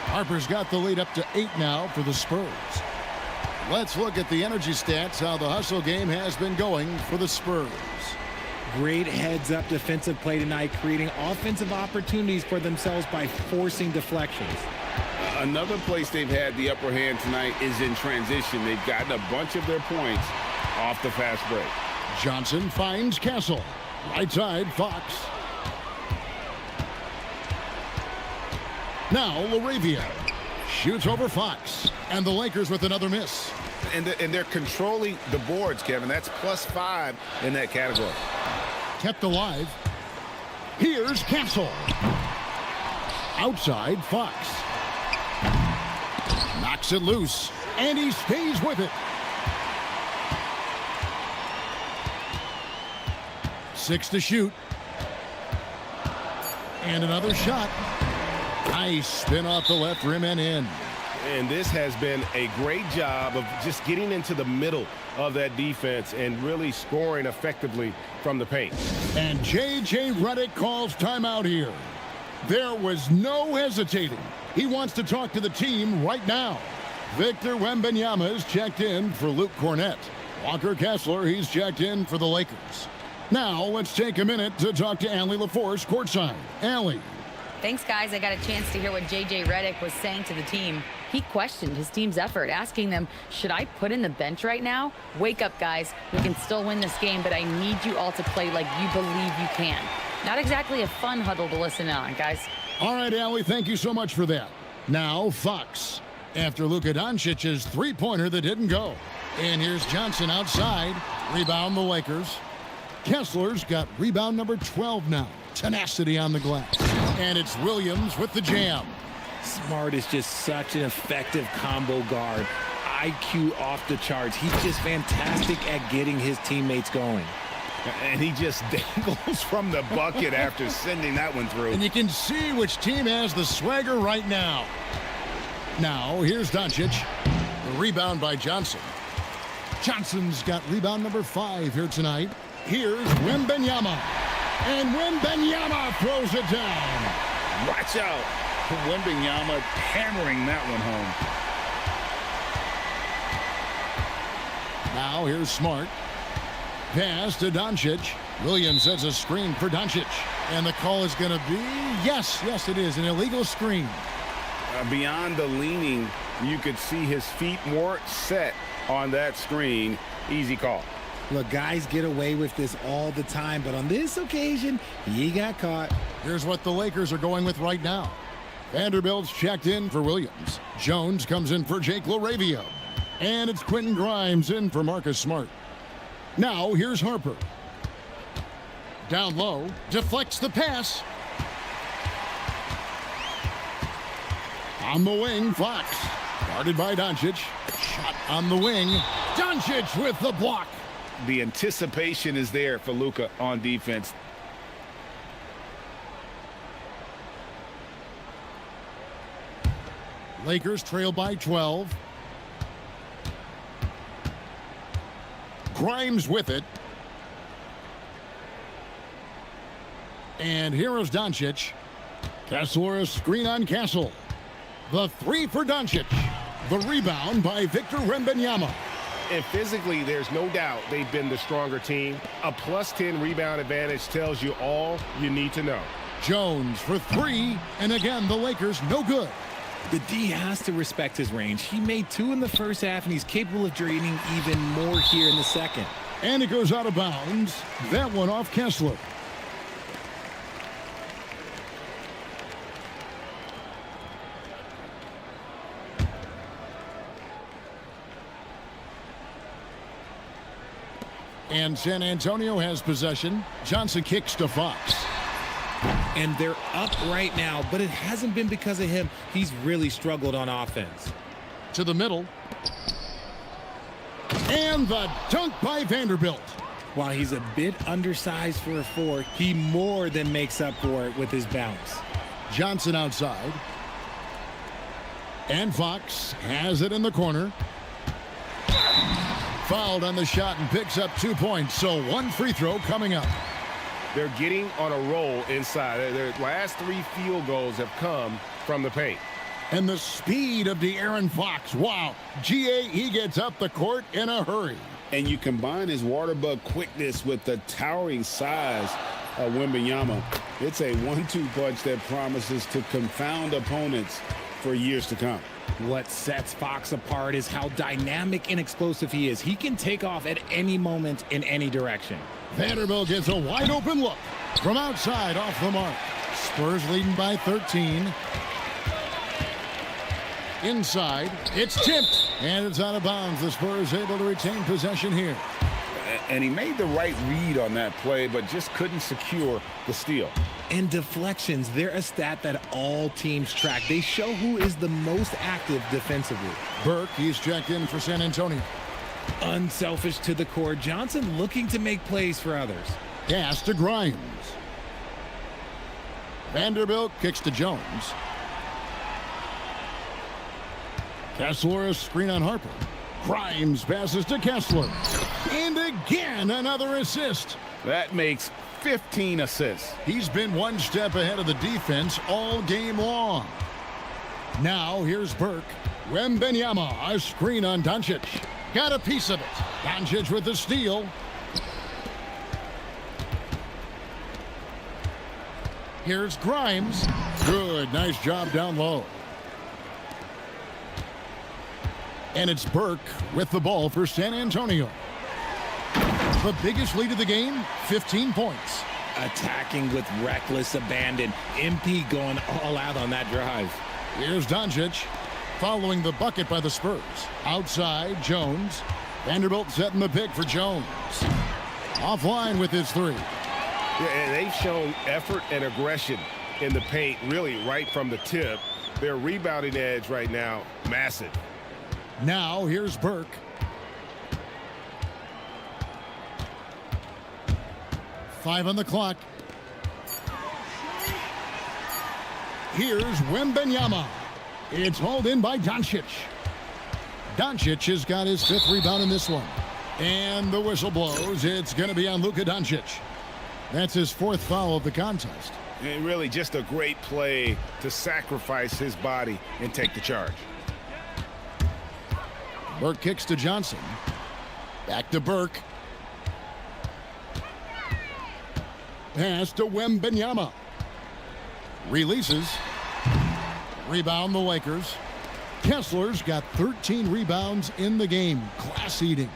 Harper's got the lead up to 8 now for the Spurs. Let's look at the energy stats, how the hustle game has been going for the Spurs. Great heads-up defensive play tonight, creating offensive opportunities for themselves by forcing deflections. Another place they've had the upper hand tonight is in transition. They've gotten a bunch of their points off the fast break. Johnson finds Castle. Right side, Fox. Now LaRavia shoots over Fox. And the Lakers with another miss. And they're controlling the boards, Kevin. That's +5 in that category. Kept alive. Here's Castle. Outside, Fox. Knocks it loose. And he stays with it. 6 to shoot. And another shot. Nice spin off the left rim and in. And this has been a great job of just getting into the middle of that defense and really scoring effectively from the paint. And J.J. Redick calls timeout here. There was no hesitating. He wants to talk to the team right now. Victor Wembanyama is checked in for Luke Cornett. Walker Kessler, he's checked in for the Lakers. Now let's take a minute to talk to Allie LaForce courtside. Allie. Thanks, guys. I got a chance to hear what J.J. Redick was saying to the team. He questioned his team's effort, asking them, should I put in the bench right now? Wake up, guys. We can still win this game, but I need you all to play like you believe you can. Not exactly a fun huddle to listen on, guys. All right, Allie, thank you so much for that. Now, Fox. After Luka Doncic's three-pointer that didn't go. And here's Johnson outside. Rebound the Lakers. Kessler's got rebound number 12 now. Tenacity on the glass. And it's Williams with the jam. Smart is just such an effective combo guard. IQ off the charts. He's just fantastic at getting his teammates going. And he just dangles from the bucket after sending that one through. And you can see which team has the swagger right now. Now, here's Doncic. The rebound by Johnson. Johnson's got rebound number 5 here tonight. Here's Wembanyama. And Wembanyama throws it down. Watch out. Wembanyama hammering that one home. Now here's Smart. Pass to Doncic. Williams sets a screen for Doncic. And the call is going to be, yes, it is, an illegal screen. Beyond the leaning, you could see his feet more set on that screen. Easy call. Look, guys get away with this all the time, but on this occasion, he got caught. Here's what the Lakers are going with right now. Vanderbilt's checked in for Williams. Jones comes in for Jake LaRavia. And it's Quentin Grimes in for Marcus Smart. Now, here's Harper. Down low, deflects the pass. On the wing, Fox. Guarded by Doncic. Shot on the wing. Doncic with the block. The anticipation is there for Luka on defense. Lakers trail by 12. Grimes with it. And here is Doncic. Kessler, a screen on Castle. The 3 for Doncic. The rebound by Victor Wembanyama. And physically, there's no doubt they've been the stronger team. A +10 rebound advantage tells you all you need to know. Jones for 3. And again, the Lakers no good. The D has to respect his range. He made 2 in the first half, and he's capable of draining even more here in the second. And it goes out of bounds. That one off Kessler. And San Antonio has possession. Johnson kicks to Fox. And they're up right now, but it hasn't been because of him. He's really struggled on offense. To the middle. And the dunk by Vanderbilt. While he's a bit undersized for a 4, he more than makes up for it with his bounce. Johnson outside. And Fox has it in the corner. Fouled on the shot and picks up 2 points. So 1 free throw coming up. They're getting on a roll inside. Their last 3 field goals have come from the paint. And the speed of De'Aaron Fox. Wow. He gets up the court in a hurry. And you combine his water bug quickness with the towering size of Wembanyama. It's a 1-2 punch that promises to confound opponents for years to come. What sets Fox apart is how dynamic and explosive he is. He can take off at any moment in any direction. Vanderbilt gets a wide open look from outside off the mark. Spurs leading by 13. Inside, it's tipped, and it's out of bounds. The Spurs able to retain possession here. And he made the right read on that play, but just couldn't secure the steal. And deflections, they're a stat that all teams track. They show who is the most active defensively. Burke, he's checked in for San Antonio. Unselfish to the core. Johnson looking to make plays for others. Pass to Grimes. Vanderbilt kicks to Jones. Kessler, a screen on Harper. Grimes passes to Kessler. And again, another assist. That makes 15 assists. He's been 1 step ahead of the defense all game long. Now, here's Burke. Wembanyama, a screen on Doncic. Got a piece of it. Doncic with the steal. Here's Grimes. Good, nice job down low. And it's Burke with the ball for San Antonio. The biggest lead of the game, 15 points. Attacking with reckless abandon. MP going all out on that drive. Here's Doncic following the bucket by the Spurs. Outside, Jones. Vanderbilt setting the pick for Jones. Offline with his 3. Yeah, they've shown effort and aggression in the paint, really right from the tip. Their rebounding edge right now, massive. Now, here's Burke. Five on the clock. Here's Wembanyama. It's hauled in by Doncic. Doncic has got his 5th rebound in this one. And the whistle blows. It's going to be on Luka Doncic. That's his 4th foul of the contest. And really just a great play to sacrifice his body and take the charge. Burke kicks to Johnson. Back to Burke. Pass to Wembanyama. Releases. Rebound the Lakers. Kessler's got 13 rebounds in the game. Class eating.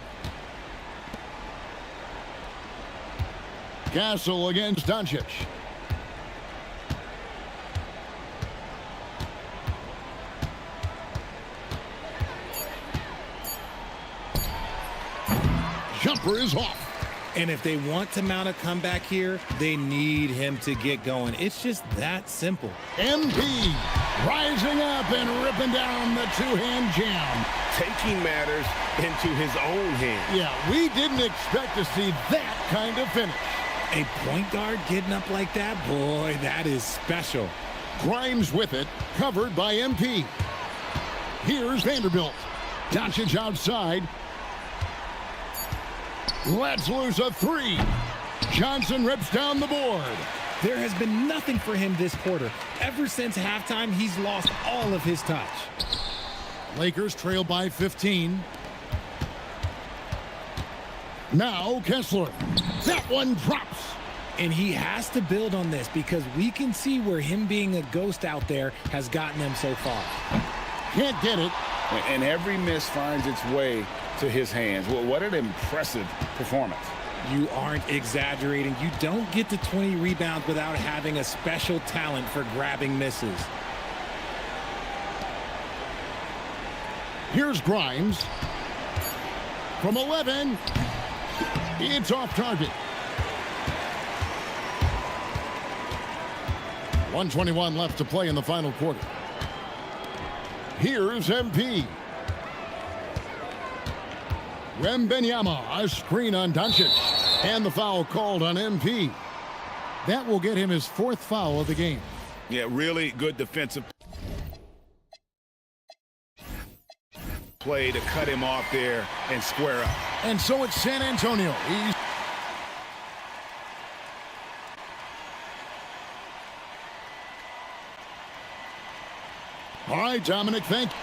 Castle against Doncic. Jumper is off. And if they want to mount a comeback here, they need him to get going. It's just that simple. MP rising up and ripping down the 2-hand jam. Taking matters into his own hands. Yeah, we didn't expect to see that kind of finish. A point guard getting up like that, boy, that is special. Grimes with it, covered by MP. Here's Vanderbilt. Doncic outside. Lets loose a 3. Johnson rips down the board. There has been nothing for him this quarter. Ever since halftime, he's lost all of his touch. Lakers trail by 15. Now Kessler. That one drops. And he has to build on this because we can see where him being a ghost out there has gotten him so far. Can't get it. And every miss finds its way to his hands. Well, what an impressive performance. You aren't exaggerating. You don't get to 20 rebounds without having a special talent for grabbing misses. Here's Grimes. From 11. It's off target. 1:21 left to play in the final quarter. Here's MP. Wembanyama, a screen on Doncic. And the foul called on MP. That will get him his 4th foul of the game. Yeah, really good defensive play to cut him off there and square up. And so it's San Antonio. All right, Dominic, thank you.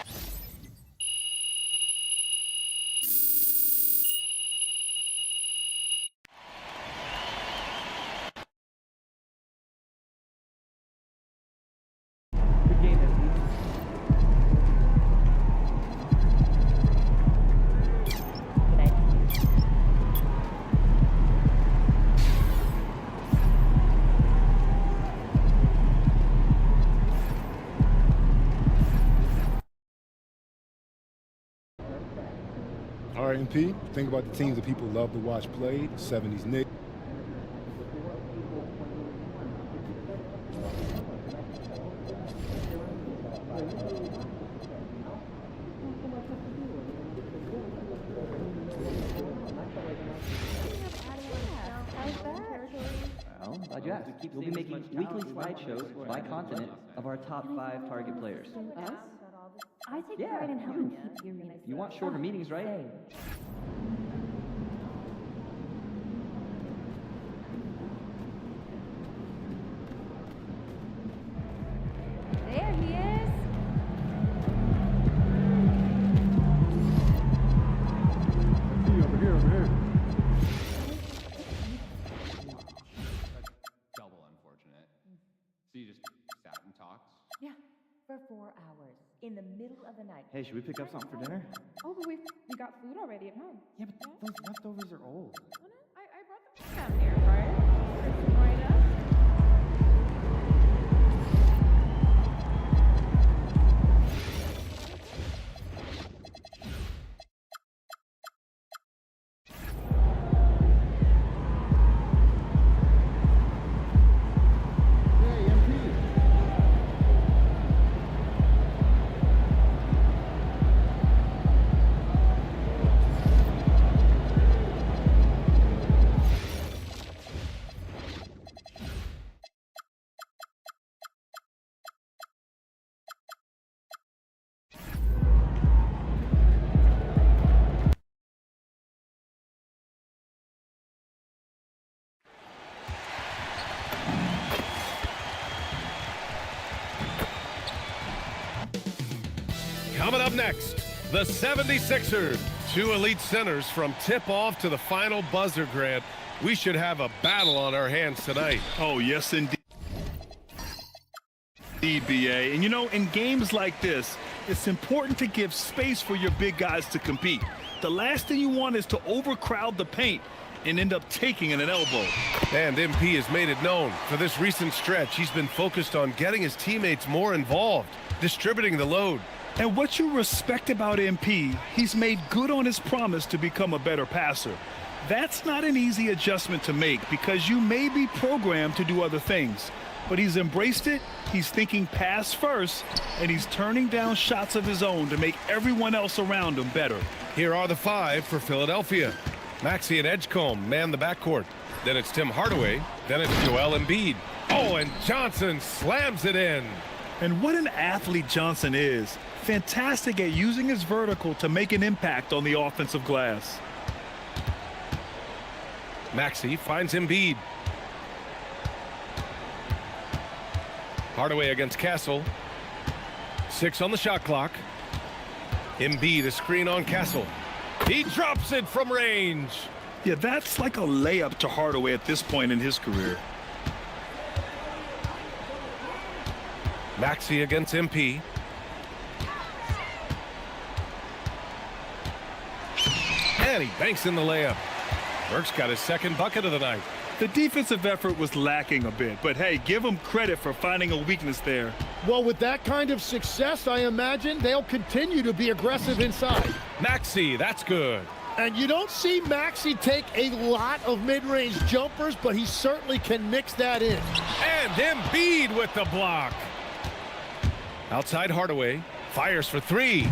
RMP, think about the teams that people love to watch play, 70s Knicks. Well, glad you asked. We'll be making weekly slideshows by continent of our top 5 target players. Us? I take pride in helping keep your meetings. You want shorter meetings, right? There he is. Over here. Double unfortunate. So you just sat and talked? Yeah, for 4 hours in the middle of the night. Hey, should we pick up something for dinner? Oh, but we got food already at home. Yeah, but those leftovers are old. Oh, no, I brought them down here, right? Right up. Coming up next, the 76ers. 2 elite centers from tip-off to the final buzzer, Grant. We should have a battle on our hands tonight. Oh, yes, indeed, BA. And, you know, in games like this, it's important to give space for your big guys to compete. The last thing you want is to overcrowd the paint and end up taking an elbow. And MP has made it known. For this recent stretch, he's been focused on getting his teammates more involved, distributing the load. And what you respect about MP, he's made good on his promise to become a better passer. That's not an easy adjustment to make because you may be programmed to do other things. But he's embraced it, he's thinking pass first, and he's turning down shots of his own to make everyone else around him better. Here are the 5 for Philadelphia. Maxey and Edgecombe man the backcourt. Then it's Tim Hardaway. Then it's Joel Embiid. Oh, and Johnson slams it in. And what an athlete Johnson is. Fantastic at using his vertical to make an impact on the offensive glass. Maxey finds Embiid. Hardaway against Castle. 6 on the shot clock. Embiid, a screen on Castle. He drops it from range. Yeah, that's like a layup to Hardaway at this point in his career. Maxey against MP. And he banks in the layup. Burks got his 2nd bucket of the night. The defensive effort was lacking a bit, but hey, give him credit for finding a weakness there. Well, with that kind of success, I imagine they'll continue to be aggressive inside. Maxey, that's good. And you don't see Maxey take a lot of mid-range jumpers, but he certainly can mix that in. And Embiid with the block. Outside Hardaway fires for three.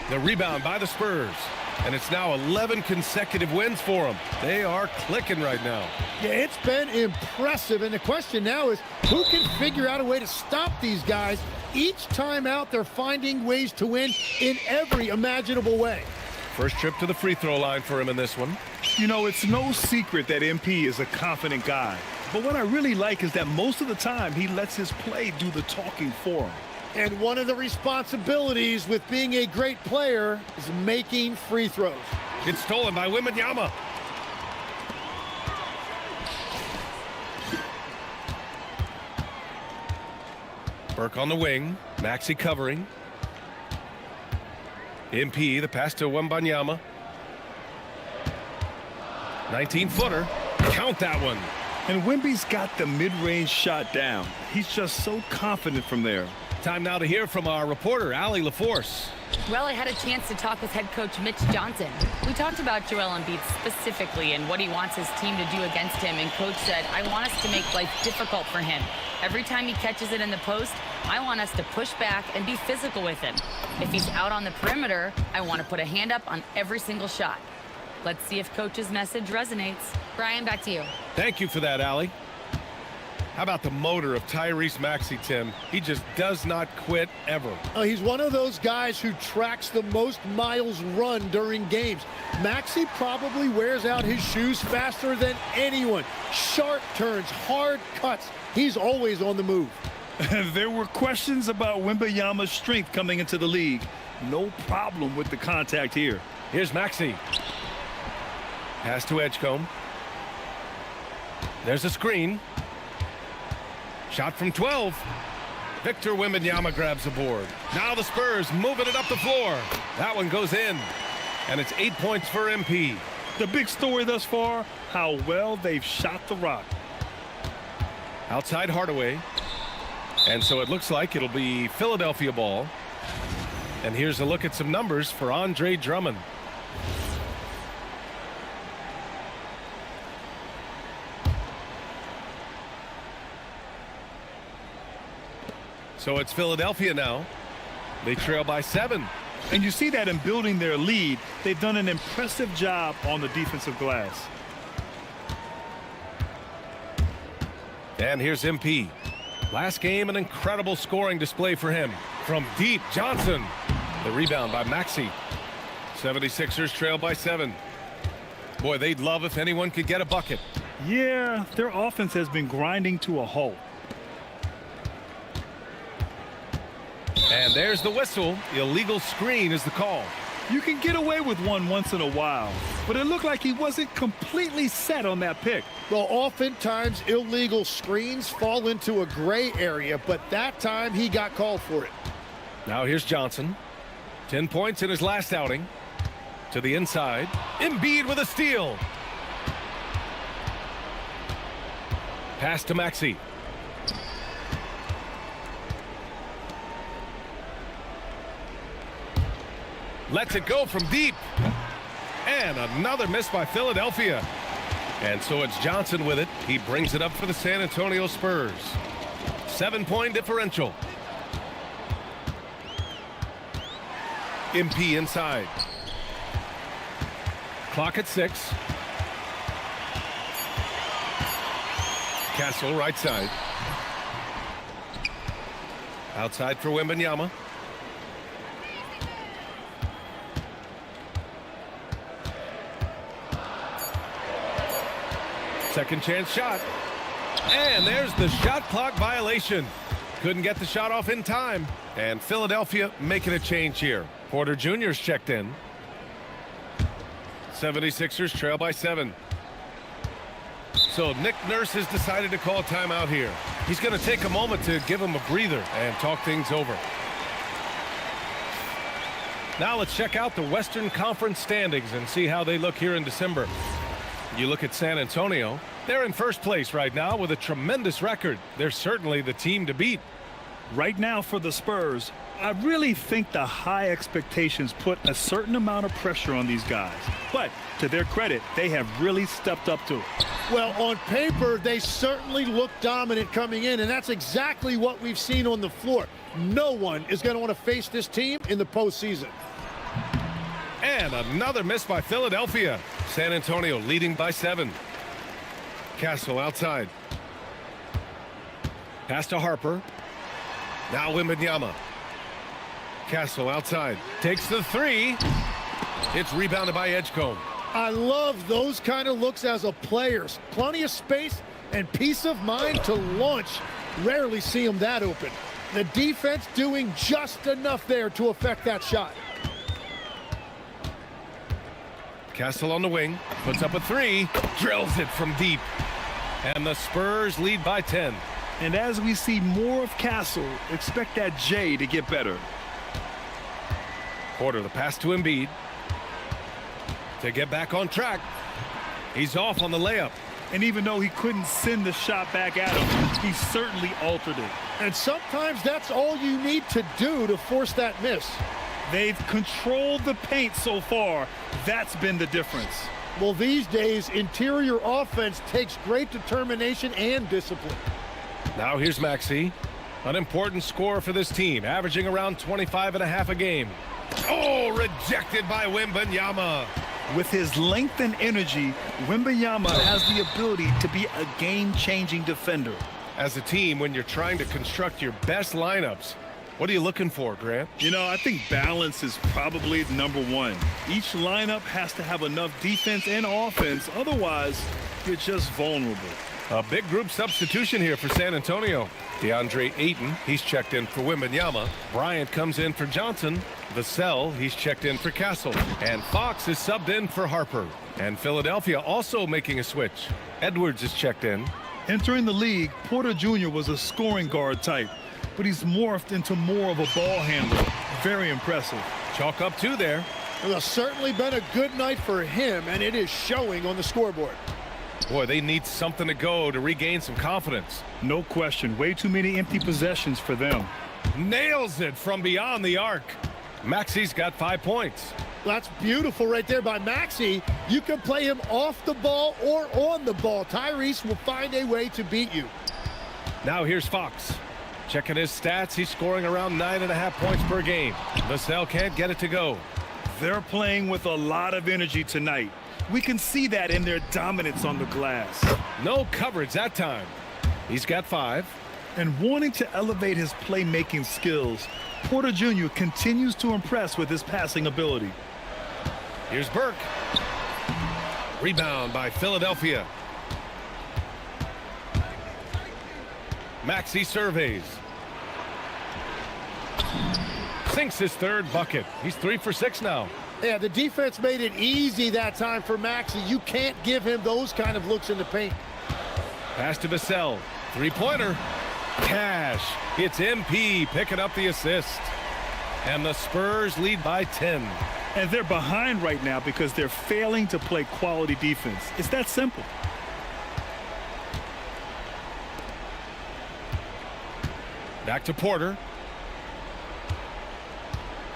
The rebound by the Spurs. And it's now 11 consecutive wins for them. They are clicking right now. Yeah, it's been impressive. And the question now is, who can figure out a way to stop these guys? Each time out, they're finding ways to win in every imaginable way. First trip to the free throw line for him in this one. You know, it's no secret that MP is a confident guy. But what I really like is that most of the time he lets his play do the talking for him. And one of the responsibilities with being a great player is making free throws. It's stolen by Wembanyama. Burke on the wing. Maxey covering. MP, the pass to Wembanyama. 19-footer. Count that one. And Wemby's got the mid-range shot down. He's just so confident from there. Time now to hear from our reporter, Allie LaForce. Well, I had a chance to talk with head coach Mitch Johnson. We talked about Joel Embiid specifically and what he wants his team to do against him. And coach said, I want us to make life difficult for him. Every time he catches it in the post, I want us to push back and be physical with him. If he's out on the perimeter, I want to put a hand up on every single shot. Let's see if coach's message resonates. Brian, back to you. Thank you for that, Allie. How about the motor of Tyrese Maxey, Tim? He just does not quit ever. He's one of those guys who tracks the most miles run during games. Maxey probably wears out his shoes faster than anyone. Sharp turns, hard cuts. He's always on the move. There were questions about Wembanyama's strength coming into the league. No problem with the contact here. Here's Maxey. Pass to Edgecombe. There's a screen. Shot from 12. Victor Wembanyama grabs the board. Now the Spurs moving it up the floor. That one goes in. And it's 8 points for MP. The big story thus far, how well they've shot the rock. Outside Hardaway. And so it looks like it'll be Philadelphia ball. And here's a look at some numbers for Andre Drummond. So it's Philadelphia now. They trail by 7. And you see that in building their lead, they've done an impressive job on the defensive glass. And here's MP. Last game, an incredible scoring display for him. From deep, Johnson. The rebound by Maxey. 76ers trail by 7. Boy, they'd love if anyone could get a bucket. Yeah, their offense has been grinding to a halt. And there's the whistle. Illegal screen is the call. You can get away with one once in a while, but it looked like he wasn't completely set on that pick. Well, oftentimes illegal screens fall into a gray area, but that time he got called for it. Now here's Johnson. 10 points in his last outing. To the inside. Embiid with a steal. Pass to Maxey. Lets it go from deep. And another miss by Philadelphia. And so it's Johnson with it. He brings it up for the San Antonio Spurs. 7-point differential. MP inside. Clock at 6. Castle right side. Outside for Wembanyama. Second chance shot. And there's the shot clock violation. Couldn't get the shot off in time. And Philadelphia making a change here. Porter Jr.'s checked in. 76ers trail by 7. So Nick Nurse has decided to call a timeout here. He's going to take a moment to give him a breather and talk things over. Now let's check out the Western Conference standings and see how they look here in December. You look at San Antonio, they're in first place right now with a tremendous record. They're certainly the team to beat. Right now for the Spurs, I really think the high expectations put a certain amount of pressure on these guys. But to their credit, they have really stepped up to it. Well, on paper, they certainly look dominant coming in, and that's exactly what we've seen on the floor. No one is going to want to face this team in the postseason. And another miss by Philadelphia. San Antonio leading by 7. Castle outside. Pass to Harper. Now Wembanyama. Castle outside. Takes the 3. It's rebounded by Edgecombe. I love those kind of looks as a player. Plenty of space and peace of mind to launch. Rarely see them that open. The defense doing just enough there to affect that shot. Castle on the wing. Puts up a 3. Drills it from deep. And the Spurs lead by 10. And as we see more of Castle, expect that J to get better. Porter, the pass to Embiid. To get back on track. He's off on the layup. And even though he couldn't send the shot back at him, he certainly altered it. And sometimes that's all you need to do to force that miss. They've controlled the paint so far. That's been the difference. Well, these days, interior offense takes great determination and discipline. Now here's Maxey. An important scorer for this team, averaging around 25.5 a game. Oh, rejected by Wembanyama. With his length and energy, Wembanyama has the ability to be a game-changing defender. As a team, when you're trying to construct your best lineups, what are you looking for, Grant? You know, I think balance is probably number one. Each lineup has to have enough defense and offense. Otherwise, you're just vulnerable. A big group substitution here for San Antonio. DeAndre Ayton, he's checked in for Wembanyama. Bryant comes in for Johnson. Vassell, he's checked in for Castle. And Fox is subbed in for Harper. And Philadelphia also making a switch. Edwards is checked in. Entering the league, Porter Jr. was a scoring guard type, but he's morphed into more of a ball handler. Very impressive. Chalk up 2 there. It has certainly been a good night for him, and it is showing on the scoreboard. Boy, they need something to go to regain some confidence. No question. Way too many empty possessions for them. Nails it from beyond the arc. Maxey's got 5 points. That's beautiful right there by Maxey. You can play him off the ball or on the ball. Tyrese will find a way to beat you. Now here's Fox. Checking his stats, he's scoring around 9.5 points per game. Vassell can't get it to go. They're playing with a lot of energy tonight. We can see that in their dominance on the glass. No coverage that time. He's got 5. And wanting to elevate his playmaking skills, Porter Jr. continues to impress with his passing ability. Here's Burke. Rebound by Philadelphia. Maxey surveys. Sinks his 3rd bucket. He's 3 for 6 now. Yeah, the defense made it easy that time for Maxey. You can't give him those kind of looks in the paint. Pass to Vassell. 3-pointer. Cash. It's MP picking up the assist. And the Spurs lead by 10. And they're behind right now because they're failing to play quality defense. It's that simple. Back to Porter.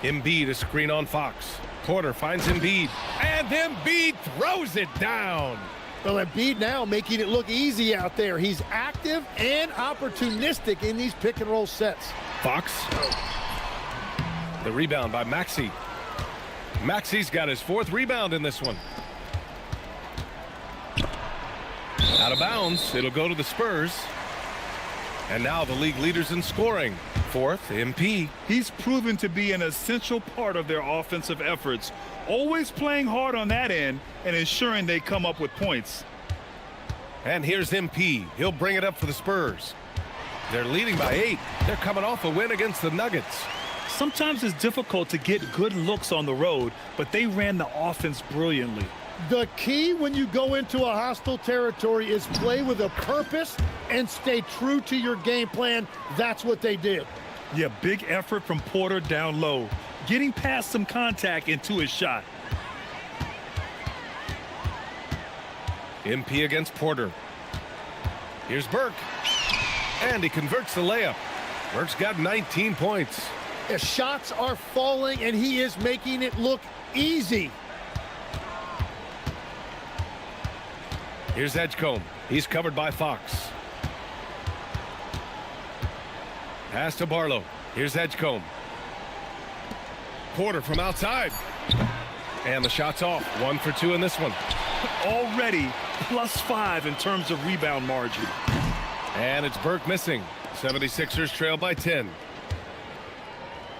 Embiid, a screen on Fox. Porter finds Embiid. And Embiid throws it down. Well, Embiid now making it look easy out there. He's active and opportunistic in these pick and roll sets. Fox. The rebound by Maxey. Maxey's got his 4th rebound in this one. Out of bounds. It'll go to the Spurs. And now the league leaders in scoring. 4th, MP. He's proven to be an essential part of their offensive efforts, always playing hard on that end and ensuring they come up with points. And here's MP. He'll bring it up for the Spurs. They're leading by 8. They're coming off a win against the Nuggets. Sometimes it's difficult to get good looks on the road, but they ran the offense brilliantly. The key when you go into a hostile territory is play with a purpose and stay true to your game plan. That's what they did. Yeah, big effort from Porter down low, getting past some contact into his shot. MP against Porter. Here's Burke. And he converts the layup. Burke's got 19 points. The shots are falling, and he is making it look easy. Here's Edgecombe. He's covered by Fox. Pass to Barlow. Here's Edgecombe. Porter from outside. And the shot's off. 1 for 2 in this one. Already +5 in terms of rebound margin. And it's Burke missing. 76ers trail by 10.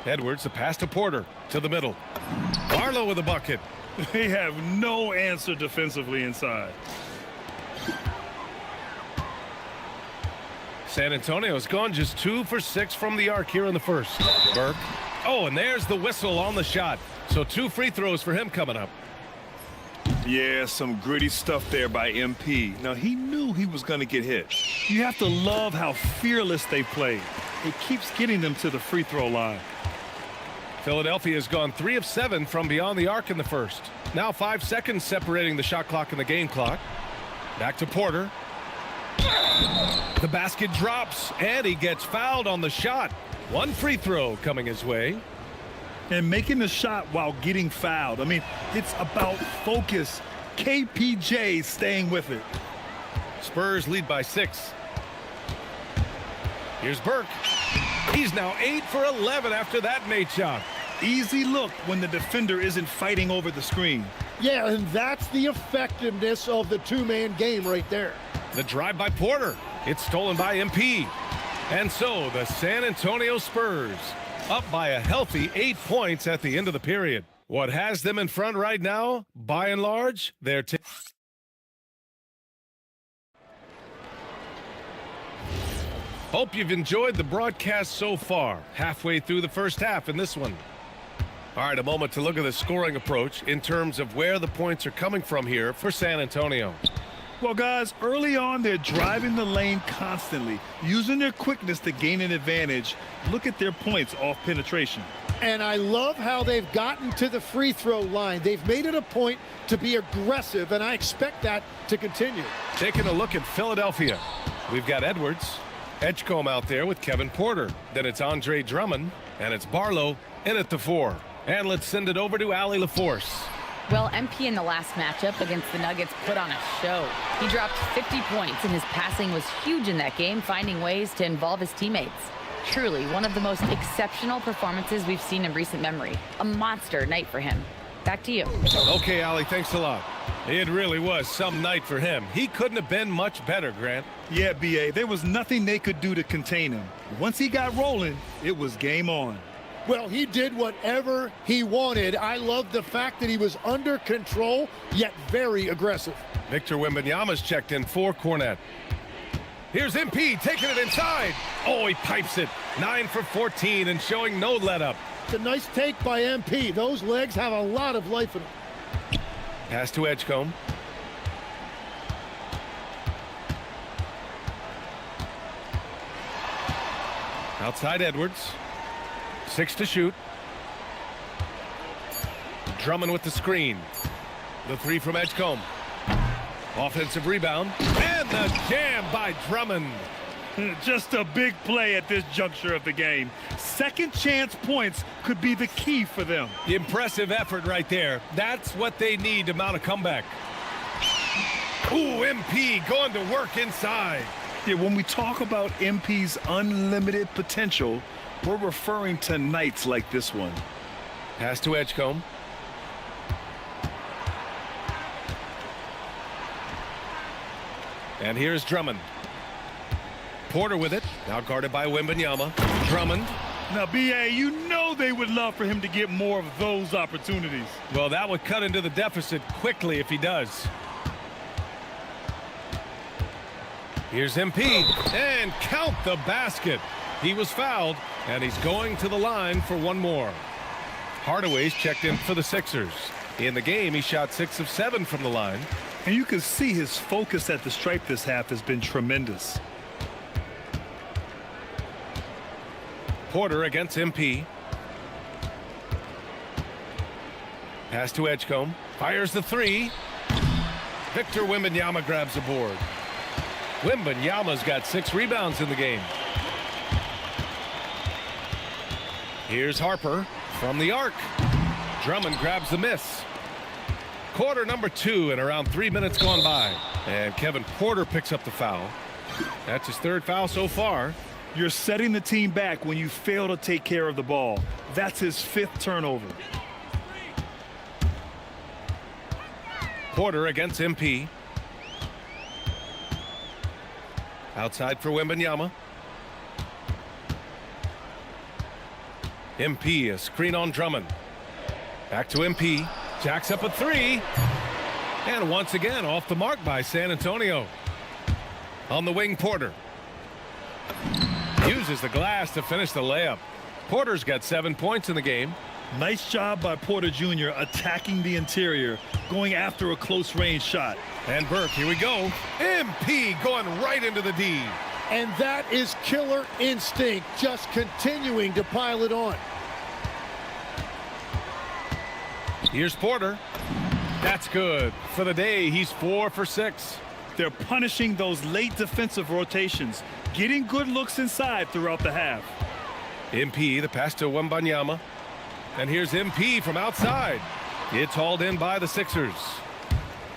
Edwards, the pass to Porter to the middle. Barlow with a bucket. They have no answer defensively inside. San Antonio's gone just 2 for 6 from the arc here in the first. Burke. Oh, and there's the whistle on the shot. So 2 free throws for him coming up. Yeah, some gritty stuff there by MP. Now, he knew he was going to get hit. You have to love how fearless they played. It keeps getting them to the free throw line. Philadelphia has gone 3 of 7 from beyond the arc in the first. Now 5 seconds separating the shot clock and the game clock. Back to Porter. The basket drops, and he gets fouled on the shot. 1 free throw coming his way. And making the shot while getting fouled. I mean, it's about focus. KPJ staying with it. Spurs lead by 6. Here's Burke. He's now 8 for 11 after that made shot. Easy look when the defender isn't fighting over the screen. Yeah, and that's the effectiveness of the two-man game right there. The drive by Porter. It's stolen by MP. And so the San Antonio Spurs up by a healthy 8 points at the end of the period. What has them in front right now, by and large, they're Hope you've enjoyed the broadcast so far. Halfway through the first half in this one. All right, a moment to look at the scoring approach in terms of where the points are coming from here for San Antonio. Well, guys, early on, they're driving the lane constantly, using their quickness to gain an advantage. Look at their points off penetration. And I love how they've gotten to the free throw line. They've made it a point to be aggressive, and I expect that to continue. Taking a look at Philadelphia. We've got Edwards, Edgecombe out there with Kevin Porter. Then it's Andre Drummond, and it's Barlow in at the 4. And let's send it over to Allie LaForce. Well, MP in the last matchup against the Nuggets put on a show. He dropped 50 points, and his passing was huge in that game, finding ways to involve his teammates. Truly, one of the most exceptional performances we've seen in recent memory. A monster night for him. Back to you. Okay, Allie, thanks a lot. It really was some night for him. He couldn't have been much better, Grant. Yeah, B.A., there was nothing they could do to contain him. Once he got rolling, it was game on. Well, he did whatever he wanted. I love the fact that he was under control, yet very aggressive. Victor Wembanyama's checked in for Cornette. Here's MP taking it inside. Oh, he pipes it. 9 for 14 and showing no let up. It's a nice take by MP. Those legs have a lot of life in them. Pass to Edgecombe. Outside Edwards. 6 to shoot. Drummond with the screen. The 3 from Edgecombe. Offensive rebound. And the jam by Drummond. Just a big play at this juncture of the game. Second chance points could be the key for them. Impressive effort right there. That's what they need to mount a comeback. Ooh, MP going to work inside. Yeah, when we talk about MP's unlimited potential, we're referring to nights like this one. Pass to Edgecombe. And here's Drummond. Porter with it. Now guarded by Wembanyama. Drummond. Now, B.A., you know they would love for him to get more of those opportunities. Well, that would cut into the deficit quickly if he does. Here's MP. And count the basket. He was fouled, and he's going to the line for one more. Hardaway's checked in for the Sixers. In the game, he shot 6 of 7 from the line. And you can see his focus at the stripe this half has been tremendous. Porter against MP. Pass to Edgecombe. Fires the 3. Victor Wembanyama grabs the board. Wembanyama's got 6 rebounds in the game. Here's Harper from the arc. Drummond grabs the miss. Quarter number 2 and around 3 minutes gone by. And Kevin Porter picks up the foul. That's his 3rd foul so far. You're setting the team back when you fail to take care of the ball. That's his 5th turnover. Porter against MP. Outside for Wembanyama. MP, a screen on Drummond. Back to MP. Jacks up a 3. And once again off the mark by San Antonio. On the wing, Porter. Uses the glass to finish the layup. Porter's got 7 points in the game. Nice job by Porter Jr. attacking the interior, going after a close range shot. And Burke, here we go. MP going right into the D. And that is killer instinct, just continuing to pile it on. Here's Porter. That's good. For the day, he's 4 for 6. They're punishing those late defensive rotations, getting good looks inside throughout the half. MP, the pass to Wembanyama. And here's MP from outside. It's hauled in by the Sixers.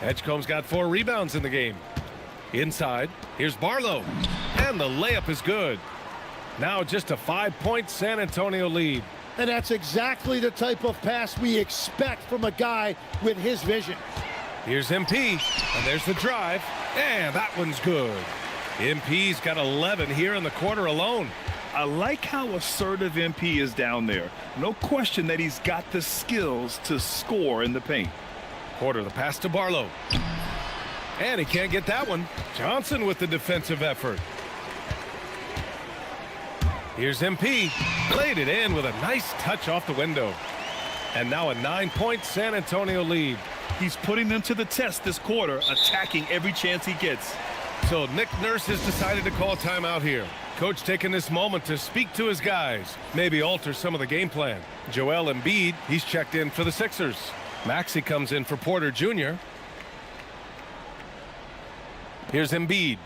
Edgecombe's got 4 rebounds in the game. Inside, here's Barlow. And the layup is good. Now just a 5-point San Antonio lead. And that's exactly the type of pass we expect from a guy with his vision. Here's MP, and there's the drive, and that one's good. MP's got 11 here in the quarter alone. I like how assertive MP is down there. No question that he's got the skills to score in the paint. Porter, the pass to Barlow. And he can't get that one. Johnson with the defensive effort. Here's MP. Laid it in with a nice touch off the window. And now a 9-point San Antonio lead. He's putting them to the test this quarter, attacking every chance he gets. So Nick Nurse has decided to call timeout here. Coach taking this moment to speak to his guys, maybe alter some of the game plan. Joel Embiid, he's checked in for the Sixers. Maxey comes in for Porter Jr. Here's Embiid.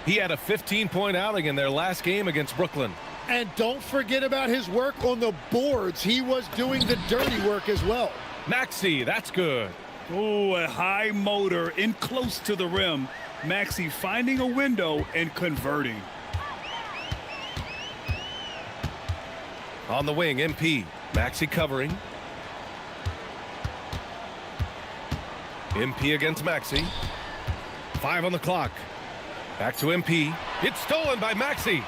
He had a 15-point outing in their last game against Brooklyn. And don't forget about his work on the boards. He was doing the dirty work as well. Maxey, that's good. Oh, a high motor in close to the rim. Maxey finding a window and converting. On the wing, MP. Maxey covering. MP against Maxey. 5 on the clock. Back to MP. It's stolen by Maxey.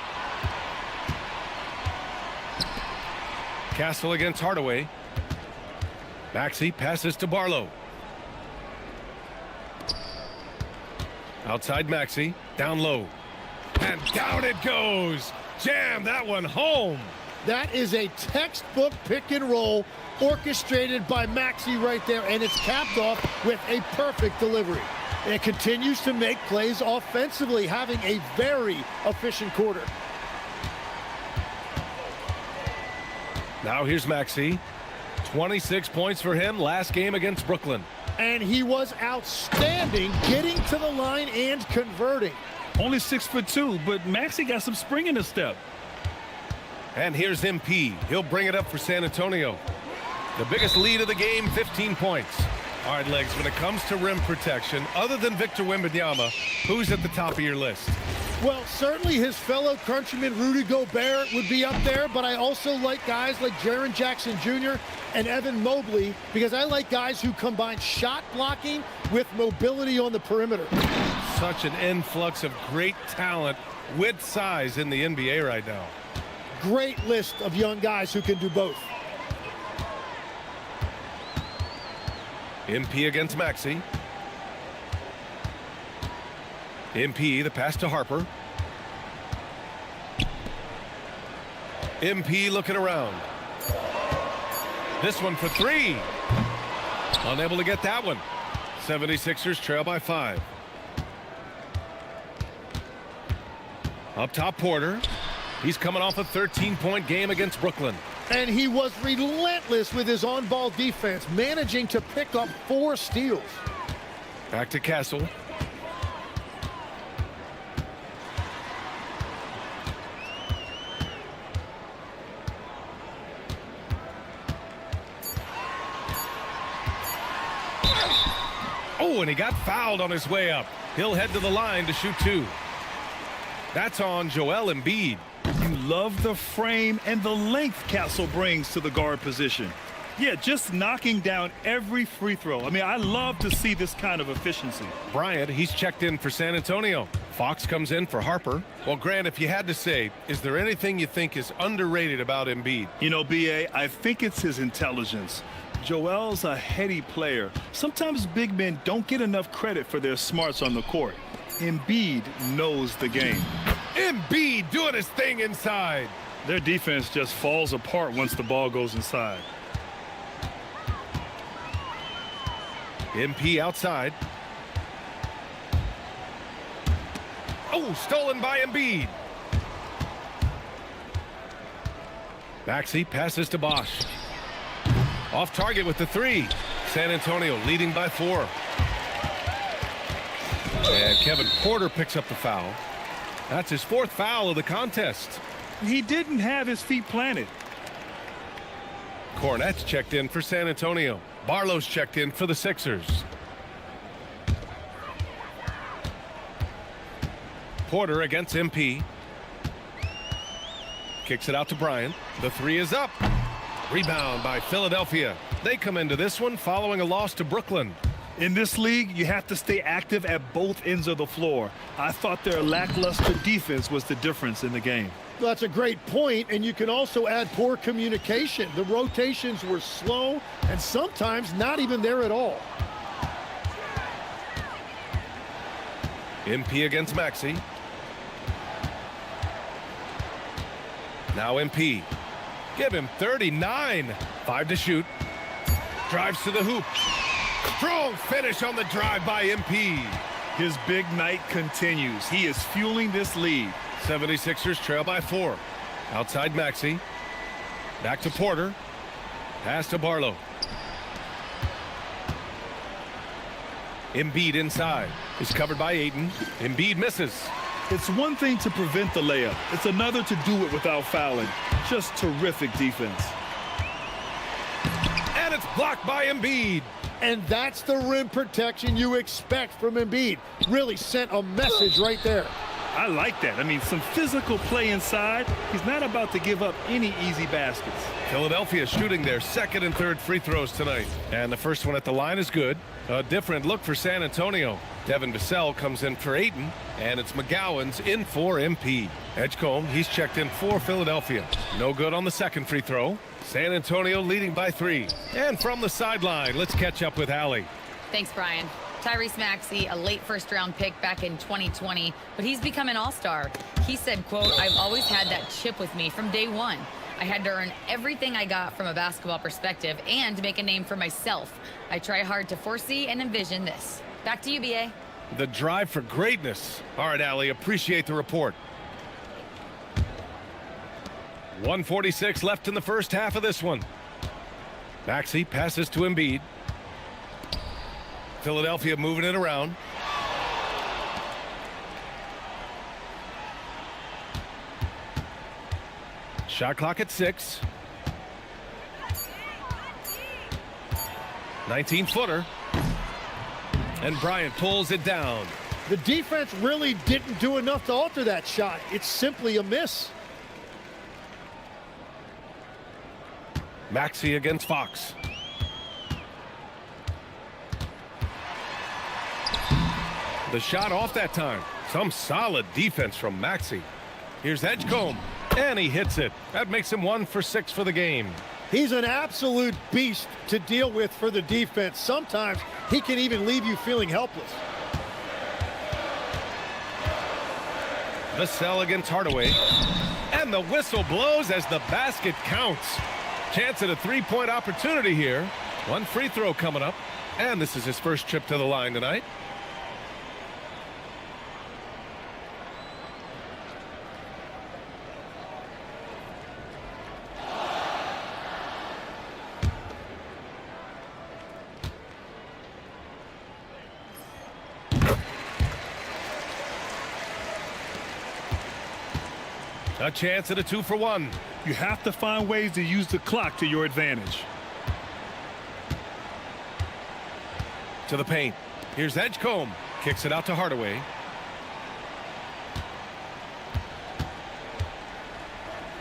Castle against Hardaway. Maxey passes to Barlow. Outside Maxey. Down low. And down it goes. Jam that one home. That is a textbook pick and roll orchestrated by Maxey right there, and it's capped off with a perfect delivery. It continues to make plays offensively, having a very efficient quarter. Now here's Maxey. 26 points for him last game against Brooklyn. And he was outstanding getting to the line and converting. Only 6'2", but Maxey got some spring in his step. And here's MP. He'll bring it up for San Antonio. The biggest lead of the game, 15 points. All right, Legs, when it comes to rim protection, other than Victor Wembanyama, who's at the top of your list? Well, certainly his fellow countryman Rudy Gobert would be up there, but I also like guys like Jaren Jackson Jr. and Evan Mobley because I like guys who combine shot blocking with mobility on the perimeter. Such an influx of great talent with size in the NBA right now. Great list of young guys who can do both. MP against Maxey. MP, the pass to Harper. MP looking around. This one for 3. Unable to get that one. 76ers trail by 5. Up top, Porter. He's coming off a 13-point game against Brooklyn. And he was relentless with his on-ball defense, managing to pick up 4 steals. Back to Castle. Oh, and he got fouled on his way up. He'll head to the line to shoot 2. That's on Joel Embiid. You love the frame and the length Castle brings to the guard position. Yeah, just knocking down every free throw. I mean, I love to see this kind of efficiency. Bryant, he's checked in for San Antonio. Fox comes in for Harper. Well, Grant, if you had to say, is there anything you think is underrated about Embiid? You know, B.A., I think it's his intelligence. Joel's a heady player. Sometimes big men don't get enough credit for their smarts on the court. Embiid knows the game. Embiid doing his thing inside. Their defense just falls apart once the ball goes inside. MP outside. Oh, stolen by Embiid. Maxey passes to Bosch. Off target with the 3. San Antonio leading by 4. And Kevin Porter picks up the foul. That's his 4th foul of the contest. He didn't have his feet planted. Cornette's checked in for San Antonio. Barlow's checked in for the Sixers. Porter against MP. Kicks it out to Bryant. The 3 is up. Rebound by Philadelphia. They come into this one following a loss to Brooklyn. In this league, you have to stay active at both ends of the floor. I thought their lackluster defense was the difference in the game. Well, that's a great point, and you can also add poor communication. The rotations were slow and sometimes not even there at all. MP against Maxey. Now MP. Give him 39. 5 to shoot. Drives to the hoop. Strong finish on the drive by MP. His big night continues. He is fueling this lead. 76ers trail by 4. Outside Maxey. Back to Porter. Pass to Barlow. Embiid inside. Is covered by Ayton. Embiid misses. It's one thing to prevent the layup. It's another to do it without fouling. Just terrific defense. And it's blocked by Embiid. And that's the rim protection you expect from Embiid. Really sent a message right there. I like that. I mean, some physical play inside. He's not about to give up any easy baskets. Philadelphia shooting their 2nd and 3rd free throws tonight. And the first one at the line is good. A different look for San Antonio. Devin Vassell comes in for Ayton, and it's McGowan's in for MP. Edgecombe, he's checked in for Philadelphia. No good on the 2nd free throw. San Antonio leading by 3. And from the sideline, let's catch up with Allie. Thanks, Brian. Tyrese Maxey, a late first-round pick back in 2020, but he's become an all-star. He said, quote, "I've always had that chip with me from day one. I had to earn everything I got from a basketball perspective and make a name for myself. I try hard to foresee and envision this." Back to you, BA. The drive for greatness. All right, Allie, appreciate the report. 1:46 left in the first half of this one. Maxey passes to Embiid. Philadelphia moving it around. Shot clock at 6. 19-footer. And Bryant pulls it down. The defense really didn't do enough to alter that shot. It's simply a miss. Maxey against Fox. The shot off that time. Some solid defense from Maxey. Here's Edgecombe, and he hits it. That makes him 1 for 6 for the game. He's an absolute beast to deal with for the defense. Sometimes he can even leave you feeling helpless. Vassell against Hardaway. And the whistle blows as the basket counts. Chance at a 3-point opportunity here. 1 free throw coming up. And this is his first trip to the line tonight. A chance at a 2-for-1. You have to find ways to use the clock to your advantage. To the paint. Here's Edgecombe. Kicks it out to Hardaway.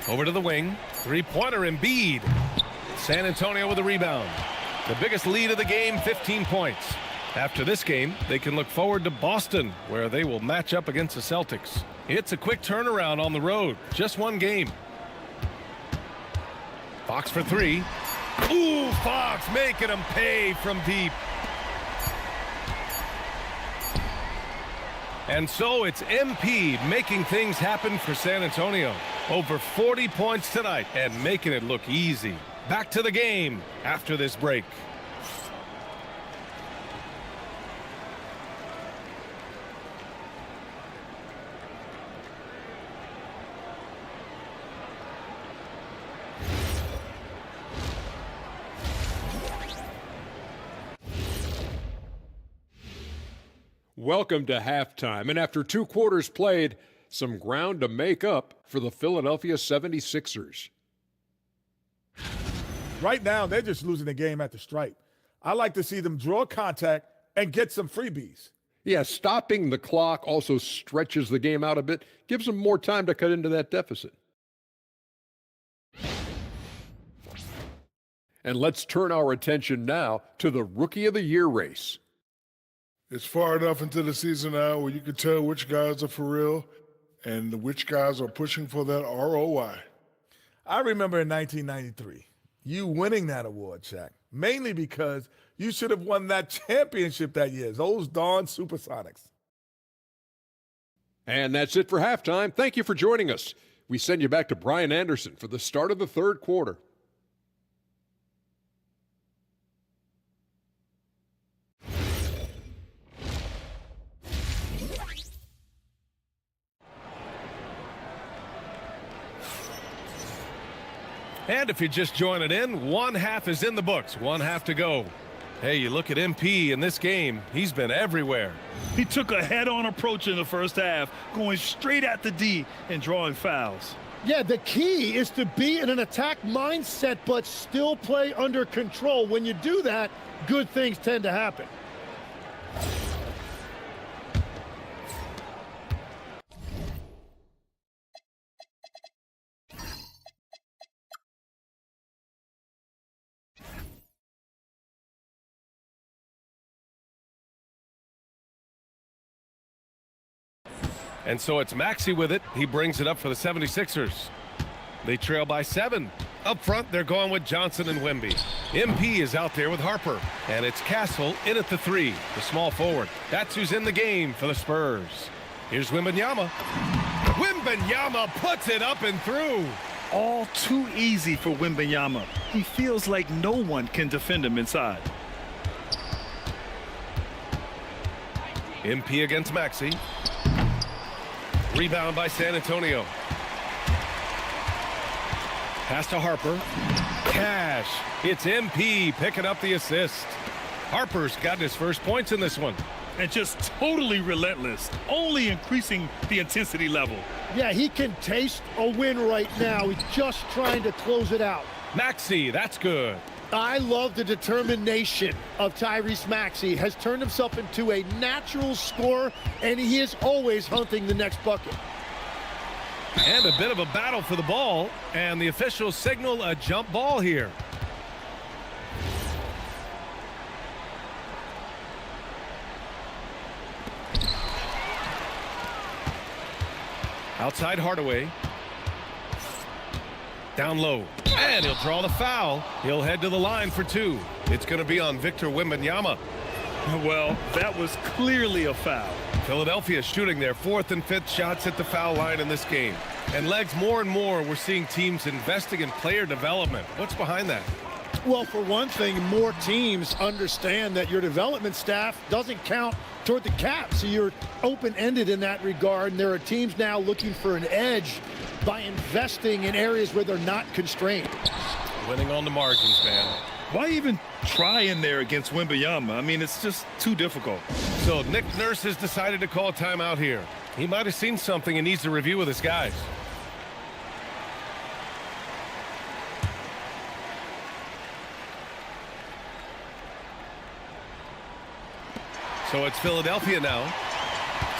Over to the wing. Three-pointer Embiid. San Antonio with a rebound. The biggest lead of the game, 15 points. After this game, they can look forward to Boston, where they will match up against the Celtics. It's a quick turnaround on the road. Just one game. Fox for three. Ooh, Fox making him pay from deep. And so it's MP making things happen for San Antonio. Over 40 points tonight and making it look easy. Back to the game after this break. Welcome to halftime, and after 2 quarters played, some ground to make up for the Philadelphia 76ers. Right now, they're just losing the game at the stripe. I like to see them draw contact and get some freebies. Yeah, stopping the clock also stretches the game out a bit, gives them more time to cut into that deficit. And let's turn our attention now to the Rookie of the Year race. It's far enough into the season now where you can tell which guys are for real and which guys are pushing for that ROI. I remember in 1993, you winning that award, Shaq, mainly because you should have won that championship that year, those darn Supersonics. And that's it for halftime. Thank you for joining us. We send you back to Brian Anderson for the start of the third quarter. And if you're just joining in, one half is in the books, one half to go. Hey, you look at MP in this game, he's been everywhere. He took a head-on approach in the first half, going straight at the D and drawing fouls. Yeah, the key is to be in an attack mindset but still play under control. When you do that, good things tend to happen. And so it's Maxey with it. He brings it up for the 76ers. They trail by 7. Up front, they're going with Johnson and Wemby. MP is out there with Harper. And it's Castle in at the 3, the small forward. That's who's in the game for the Spurs. Here's Wembanyama. Wembanyama puts it up and through. All too easy for Wembanyama. He feels like no one can defend him inside. MP against Maxey. Rebound by San Antonio. Pass to Harper. Cash. It's MP picking up the assist. Harper's gotten his first points in this one. And just totally relentless, only increasing the intensity level. Yeah, he can taste a win right now. He's just trying to close it out. Maxey, that's good. I love the determination of Tyrese Maxey. Has turned himself into a natural scorer, and he is always hunting the next bucket. And a bit of a battle for the ball, and the officials signal a jump ball here. Outside Hardaway. Down low. And he'll draw the foul. He'll head to the line for 2. It's going to be on Victor Wembanyama. Well, that was clearly a foul. Philadelphia shooting their 4th and 5th shots at the foul line in this game. And Legs, more and more, we're seeing teams investing in player development. What's behind that? Well, for one thing, more teams understand that your development staff doesn't count toward the cap, so you're open-ended in that regard, and there are teams now looking for an edge by investing in areas where they're not constrained. Winning on the margins, man. Why even try in there against Wembanyama? I mean, it's just too difficult. So Nick Nurse has decided to call a timeout here. He might have seen something and needs to review with his guys. So it's Philadelphia now.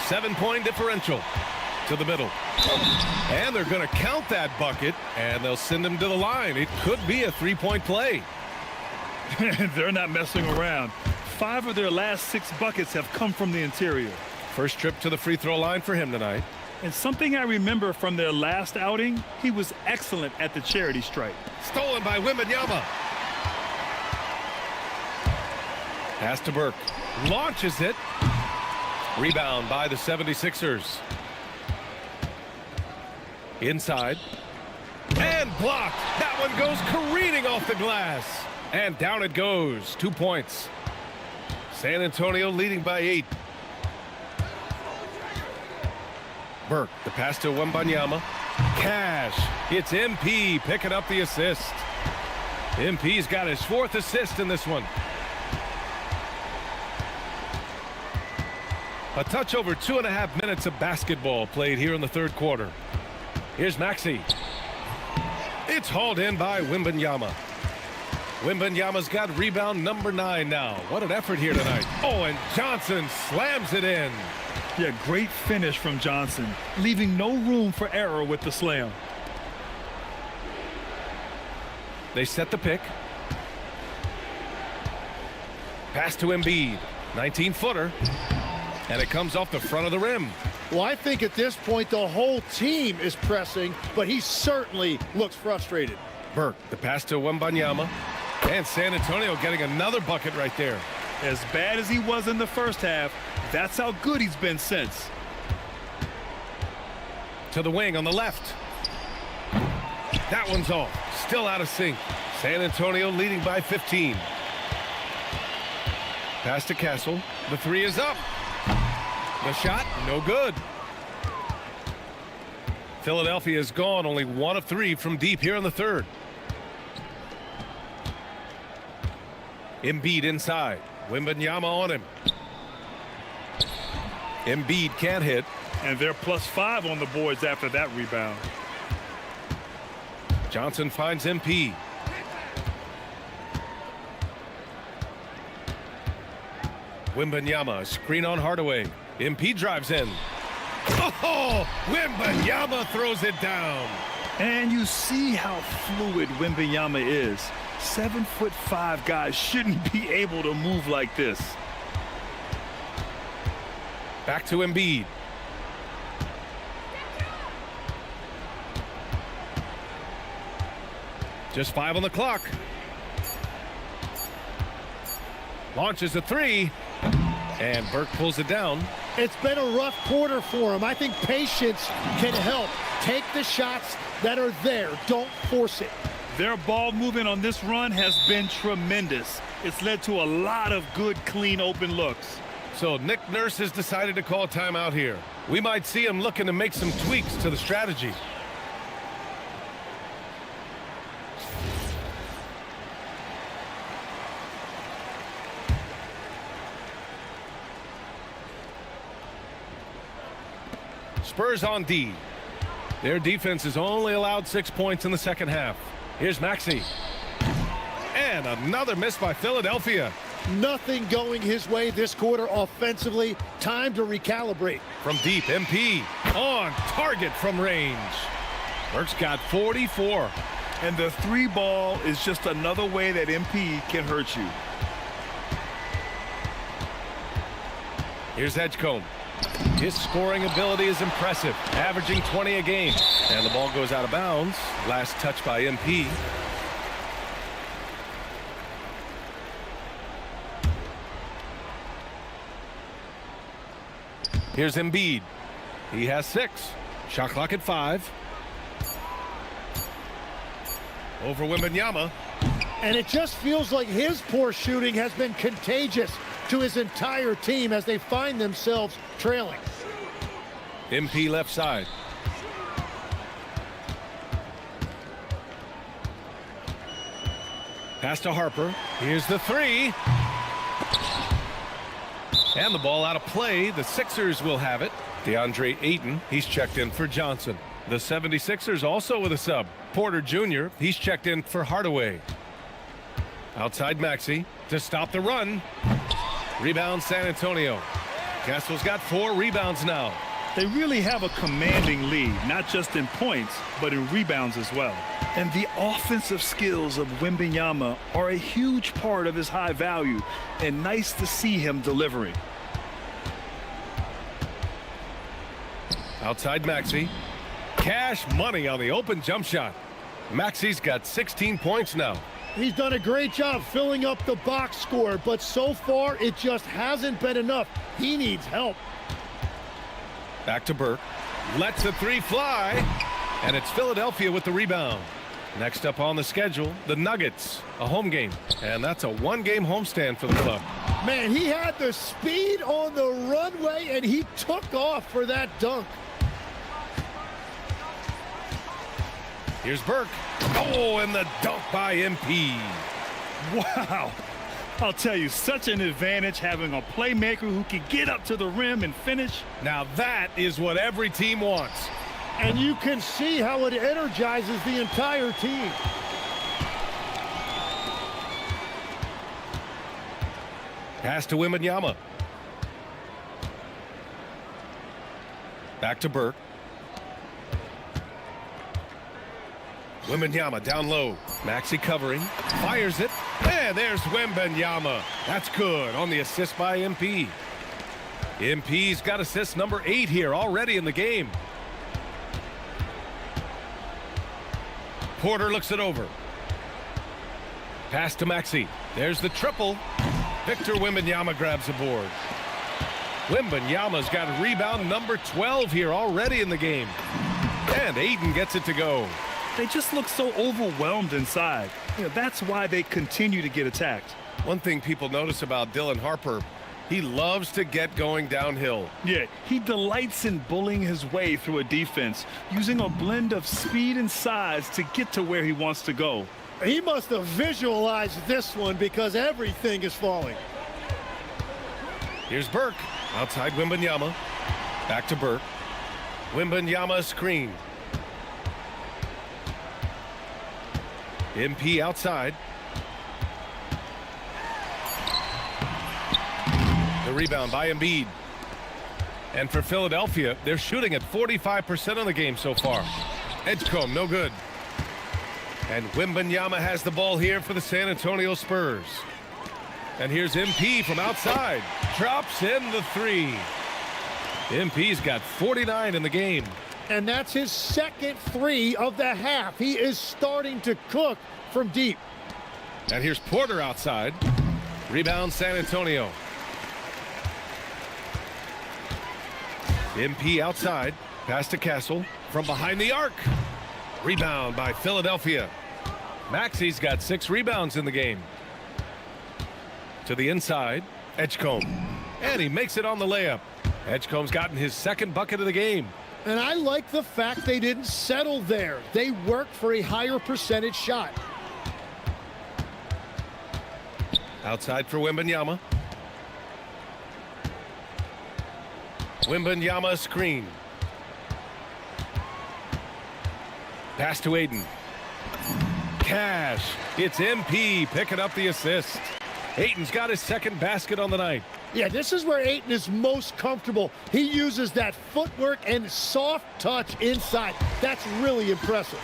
7-point differential to the middle. And they're going to count that bucket, and they'll send him to the line. It could be a 3-point play. They're not messing around. 5 of their last 6 buckets have come from the interior. First trip to the free throw line for him tonight. And something I remember from their last outing, he was excellent at the charity stripe. Stolen by Wembanyama. Pass to Burke. Launches it. Rebound by the 76ers. Inside. And blocked. That one goes careening off the glass. And down it goes. 2 points. San Antonio leading by 8. Burke, the pass to Wembanyama. Cash. It's MP picking up the assist. MP's got his 4th assist in this one. A touch over 2.5 minutes of basketball played here in the 3rd quarter. Here's Maxey. It's hauled in by Wembanyama. Wembanyama's got rebound number 9 now. What an effort here tonight. Oh, and Johnson slams it in. Yeah, great finish from Johnson, leaving no room for error with the slam. They set the pick. Pass to Embiid. 19-footer. And it comes off the front of the rim. Well, I think at this point the whole team is pressing, but he certainly looks frustrated. Burke, the pass to Wembanyama. And San Antonio getting another bucket right there. As bad as he was in the first half, that's how good he's been since. To the wing on the left. That one's off. Still out of sync. San Antonio leading by 15. Pass to Castle. The 3 is up. The shot, no good. Philadelphia is gone, only 1 of 3 from deep here in the 3rd. Embiid inside. Wembanyama on him. Embiid can't hit. And they're +5 on the boards after that rebound. Johnson finds MP. Wembanyama, screen on Hardaway. MP drives in. Oh, Wembanyama throws it down. And you see how fluid Wembanyama is. 7'5" guys shouldn't be able to move like this. Back to Embiid. Just 5 on the clock. Launches a 3. And Burke pulls it down. It's been a rough quarter for him. I think patience can help. Take the shots that are there. Don't force it. Their ball movement on this run has been tremendous. It's led to a lot of good, clean, open looks. So Nick Nurse has decided to call timeout here. We might see him looking to make some tweaks to the strategy. Spurs on D. Their defense has only allowed 6 points in the second half. Here's Maxey. And another miss by Philadelphia. Nothing going his way this quarter offensively. Time to recalibrate. From deep, MP on target from range. Burke's got 44. And the 3 ball is just another way that MP can hurt you. Here's Edgecombe. His scoring ability is impressive, averaging 20 a game. And the ball goes out of bounds. Last touch by MP. Here's Embiid. He has 6. Shot clock at 5. Over Wembanyama. And it just feels like his poor shooting has been contagious to his entire team as they find themselves trailing. MP left side. Pass to Harper. Here's the 3. And the ball out of play. The Sixers will have it. DeAndre Ayton, he's checked in for Johnson. The 76ers also with a sub. Porter Jr., he's checked in for Hardaway. Outside Maxey to stop the run. Rebound San Antonio. Castle's got 4 rebounds now. They really have a commanding lead, not just in points, but in rebounds as well. And the offensive skills of Wembanyama are a huge part of his high value, and nice to see him delivering. Outside Maxey. Cash money on the open jump shot. Maxey's got 16 points now. He's done a great job filling up the box score, but so far it just hasn't been enough. He needs help. Back to Burke. Lets the 3 fly. And it's Philadelphia with the rebound. Next up on the schedule, the Nuggets. A home game. And that's a 1-game homestand for the club. Man, he had the speed on the runway, and he took off for that dunk. Here's Burke. Oh, and the dunk by MP. Wow. I'll tell you, such an advantage having a playmaker who can get up to the rim and finish. Now that is what every team wants. And you can see how it energizes the entire team. Pass to Wembanyama. Back to Burke. Wembanyama down low. Maxey covering. Fires it. And there's Wembanyama. That's good on the assist by MP. MP's got assist number 8 here already in the game. Porter looks it over. Pass to Maxey. There's the triple. Victor Wembanyama grabs the board. Wembanyama's got rebound number 12 here already in the game. And Ayton gets it to go. They just look so overwhelmed inside. You know, that's why they continue to get attacked. One thing people notice about Dylan Harper, he loves to get going downhill. Yeah, he delights in bullying his way through a defense, using a blend of speed and size to get to where he wants to go. He must have visualized this one because everything is falling. Here's Burke. Outside Wembanyama. Back to Burke. Wembanyama screen. MP outside. The rebound by Embiid. And for Philadelphia, they're shooting at 45% of the game so far. Edgecombe, no good. And Wembanyama has the ball here for the San Antonio Spurs. And here's MP from outside. Drops in the 3. MP's got 49 in the game. And that's his second 3 of the half. He is starting to cook from deep. And here's Porter outside. Rebound San Antonio. MP outside. Pass to Castle from behind the arc. Rebound by Philadelphia. Maxey's got 6 rebounds in the game. To the inside. Edgecombe. And he makes it on the layup. Edgecombe's gotten his second bucket of the game. And I like the fact they didn't settle there. They worked for a higher percentage shot. Outside for Wembanyama. Wembanyama screen. Pass to Ayton. Cash. It's MP picking up the assist. Ayton's got his second basket on the night. Yeah, this is where Ayton is most comfortable. He uses that footwork and soft touch inside. That's really impressive.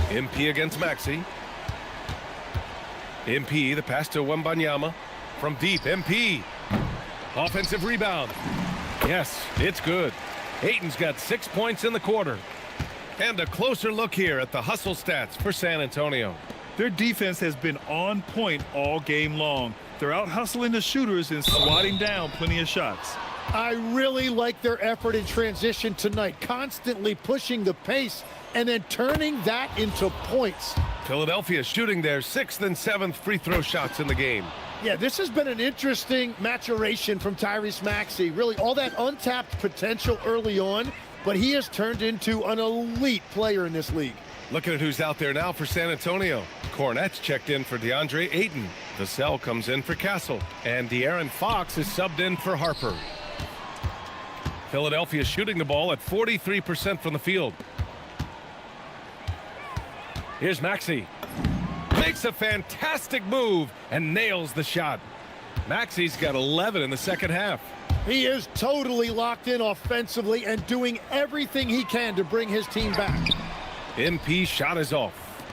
MP against Maxey. MP, the pass to Wembanyama. From deep, MP. Offensive rebound. Yes, it's good. Ayton's got 6 points in the quarter. And a closer look here at the hustle stats for San Antonio. Their defense has been on point all game long. They're out hustling the shooters and swatting down plenty of shots. I really like their effort in transition tonight, constantly pushing the pace and then turning that into points. Philadelphia shooting their 6th and 7th free throw shots in the game. Yeah, this has been an interesting maturation from Tyrese Maxey. Really, all that untapped potential early on, but he has turned into an elite player in this league. Looking at who's out there now for San Antonio. Cornette's checked in for DeAndre Ayton. Vassell comes in for Castle. And De'Aaron Fox is subbed in for Harper. Philadelphia shooting the ball at 43% from the field. Here's Maxey. Big makes a fantastic move and nails the shot. Maxi's got 11 in the second half. He is totally locked in offensively and doing everything he can to bring his team back. MP shot is off.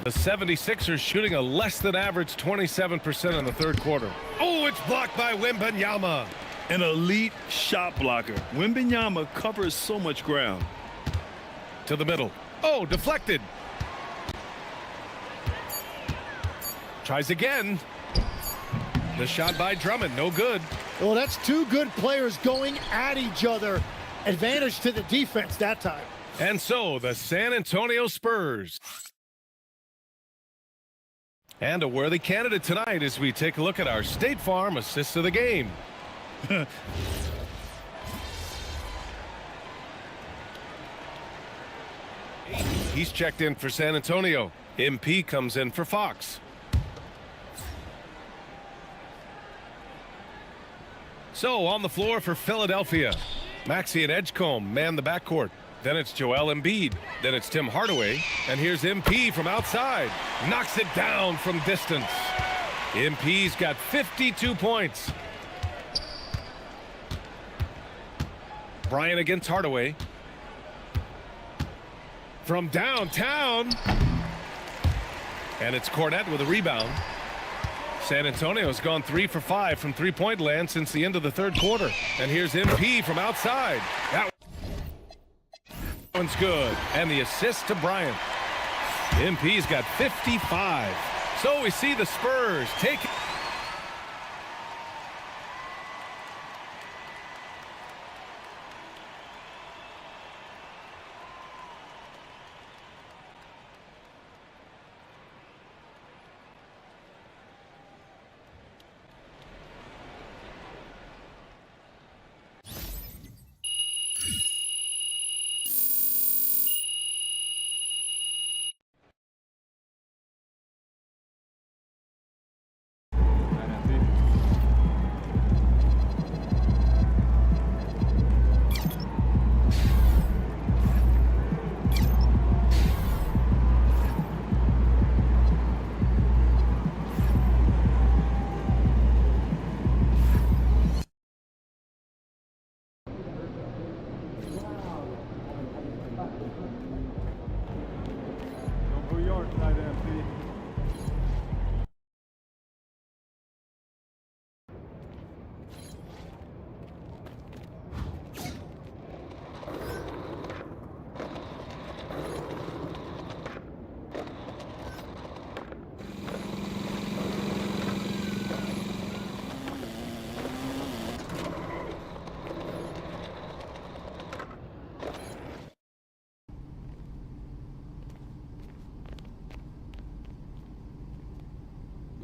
The 76ers shooting a less than average 27% in the third quarter. Oh, it's blocked by Wembanyama. An elite shot blocker. Wembanyama covers so much ground. To the middle. Oh, deflected. Tries again. The shot by Drummond, no good. Well, that's two good players going at each other. Advantage to the defense that time. And so the San Antonio Spurs. And a worthy candidate tonight as we take a look at our State Farm assists of the game. He's checked in for San Antonio. MP comes in for Fox. So on the floor for Philadelphia, Maxey and Edgecombe man the backcourt. Then it's Joel Embiid. Then it's Tim Hardaway. And here's MP from outside. Knocks it down from distance. MP's got 52 points. Bryant against Hardaway. From downtown. And it's Cornette with a rebound. San Antonio's gone 3 for 5 from three-point land since the end of the third quarter. And here's MP from outside. That one's good. And the assist to Bryant. MP's got 55. So we see the Spurs take it.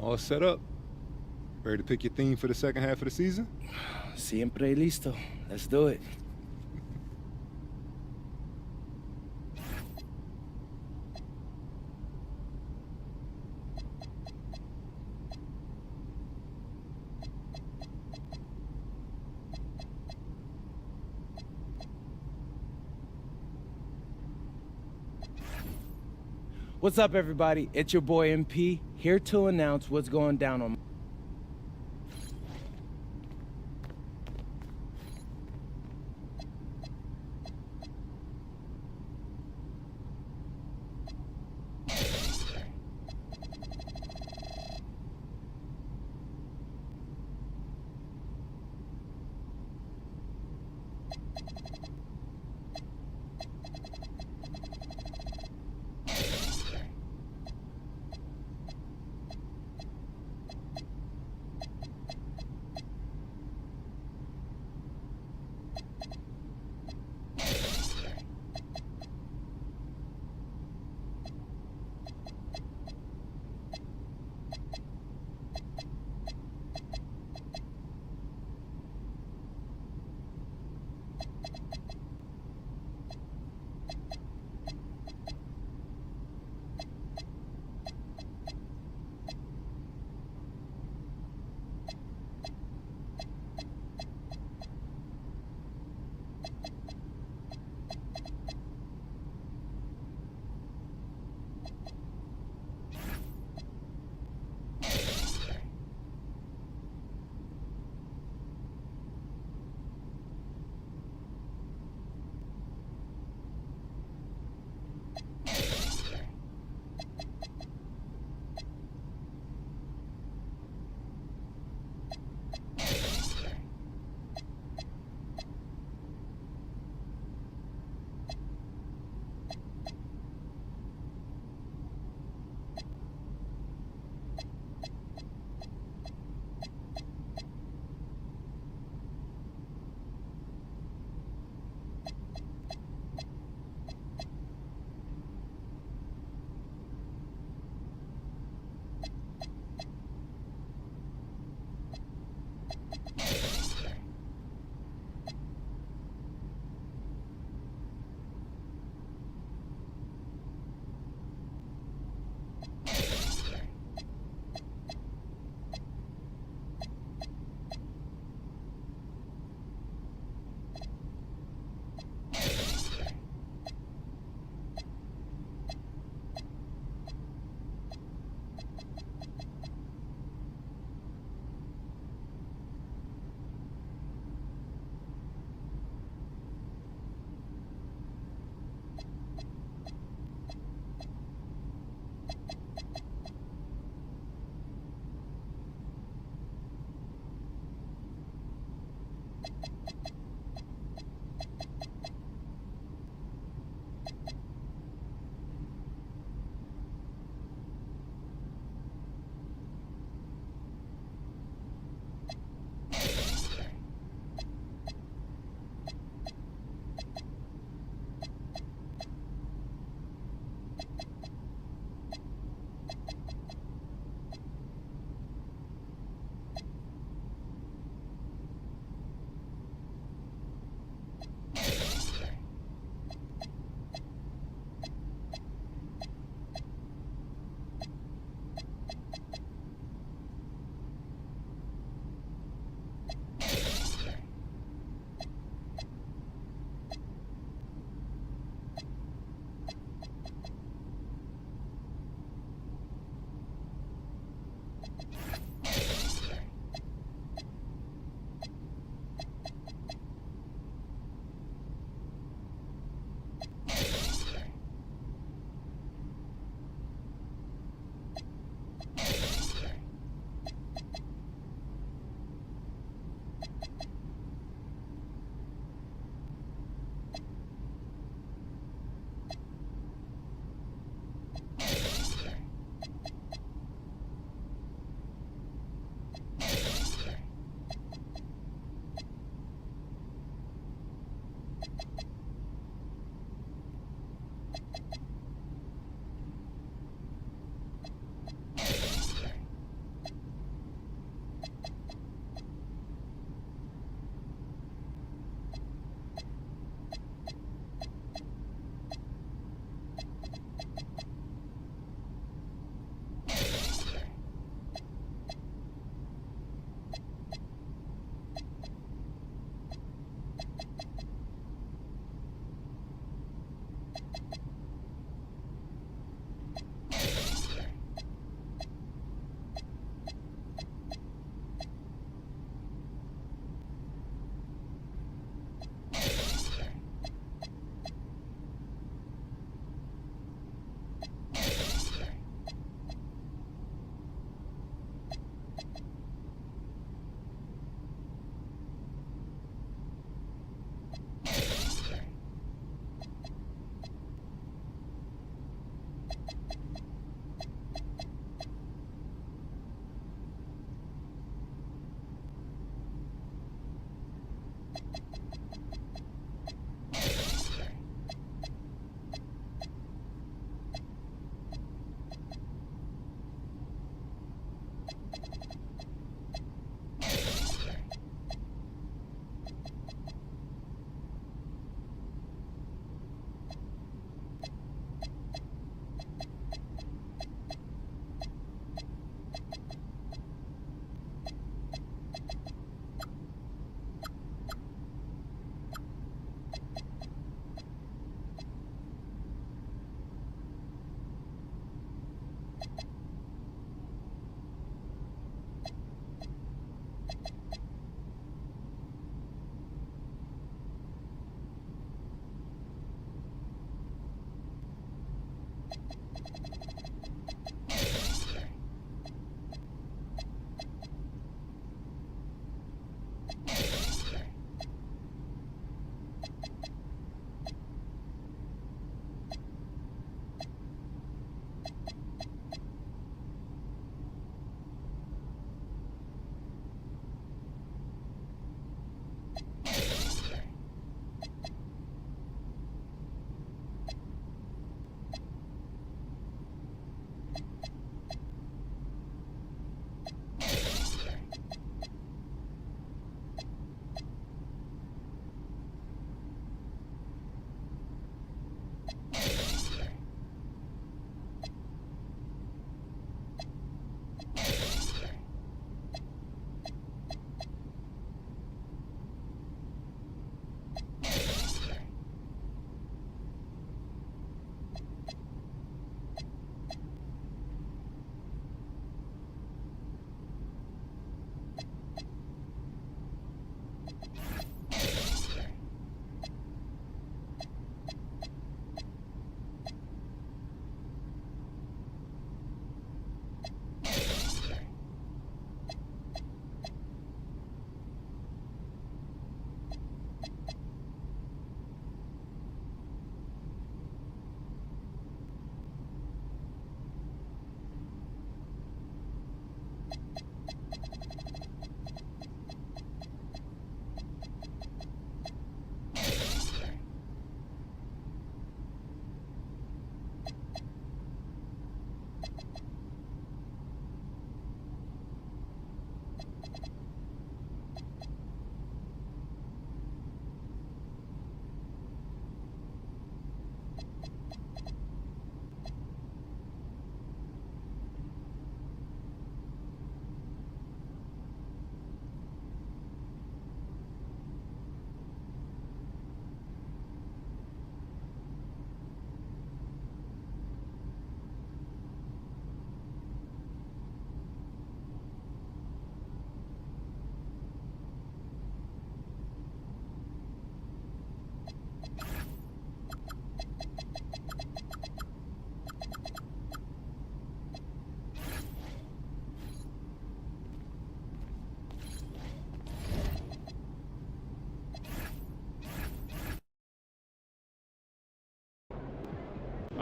All set up. Ready to pick your theme for the second half of the season? Siempre listo. Let's do it. What's up, everybody? It's your boy MP, here to announce what's going down on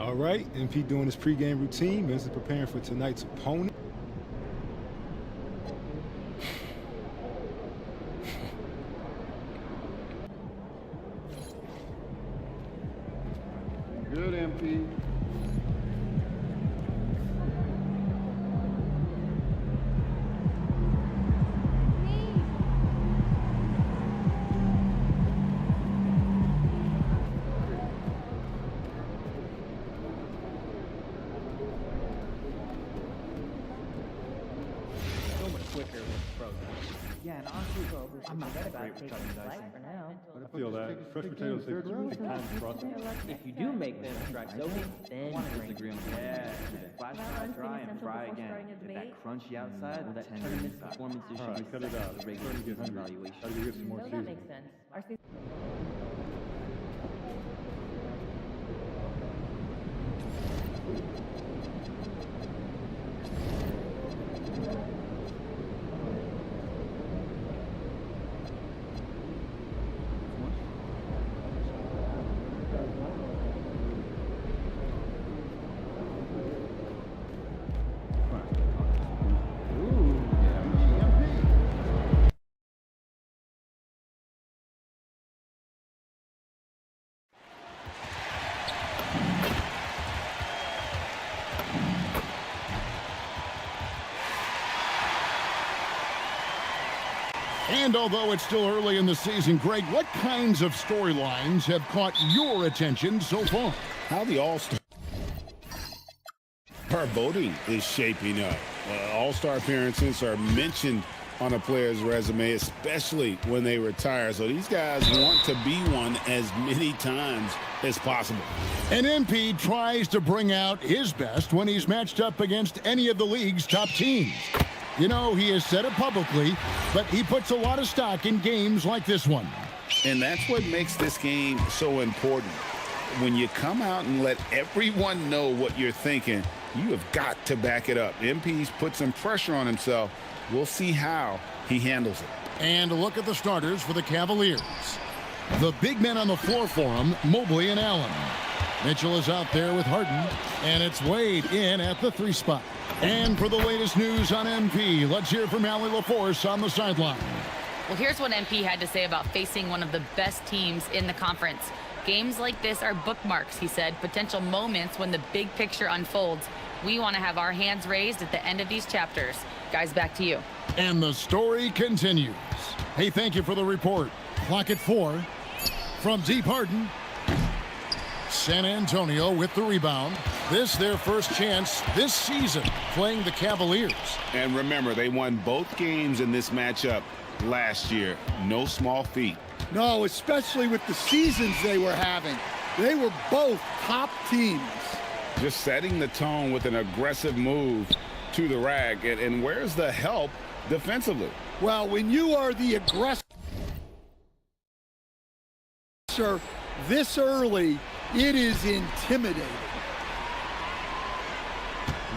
All right, MP doing his pregame routine. Vince is preparing for tonight's opponent. Good, MP. Yeah, and honestly, I'm not that great with cutting dice. For now. I feel that. Fresh potatoes take time to process. If you do make them strike so then disagree on flash dry and fry again. With that crunchy outside, with that tournament performance you should be cut it out. the regular season evaluation. How do you get some more No, that seasoning? makes sense. Our season And although it's still early in the season, Greg, what kinds of storylines have caught your attention so far? How the All-Star voting is shaping up. All-Star appearances are mentioned on a player's resume, especially when they retire. So these guys want to be one as many times as possible. And MP tries to bring out his best when he's matched up against any of the league's top teams. You know, he has said it publicly, but he puts a lot of stock in games like this one. And that's what makes this game so important. When you come out and let everyone know what you're thinking, you have got to back it up. MP's put some pressure on himself. We'll see how he handles it. And look at the starters for the Cavaliers. The big men on the floor for him, Mobley and Allen. Mitchell is out there with Harden, and it's Wade in at the 3 spot. And for the latest news on MP, let's hear from Allie LaForce on the sideline. Well, here's what MP had to say about facing one of the best teams in the conference. Games like this are bookmarks, he said, potential moments when the big picture unfolds. We want to have our hands raised at the end of these chapters. Guys, back to you. And the story continues. Hey, thank you for the report. Clock at 4. From deep Harden. San Antonio with the rebound. This their first chance this season playing the Cavaliers. And remember, they won both games in this matchup last year. No small feat. No, especially with the seasons they were having. They were both top teams. Just setting the tone with an aggressive move to the rack. And where's the help defensively? Well, when you are the aggressor this early, it is intimidating.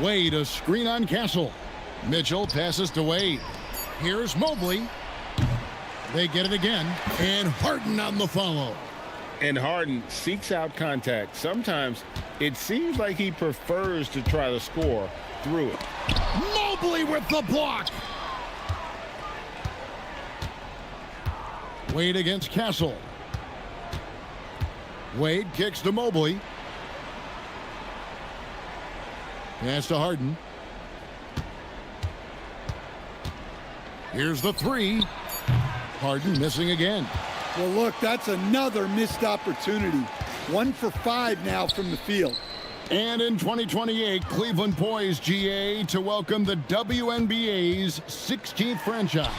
Wade, a screen on Castle. Mitchell passes to Wade. Here's Mobley. They get it again. And Harden on the follow. And Harden seeks out contact. Sometimes it seems like he prefers to try to score through it. Mobley with the block. Wade against Castle. Wade kicks to Mobley. Pass to Harden. Here's the 3. Harden missing again. Well, look, that's another missed opportunity. 1 for 5 now from the field. And in 2028, Cleveland poised, GA, to welcome the WNBA's 16th franchise.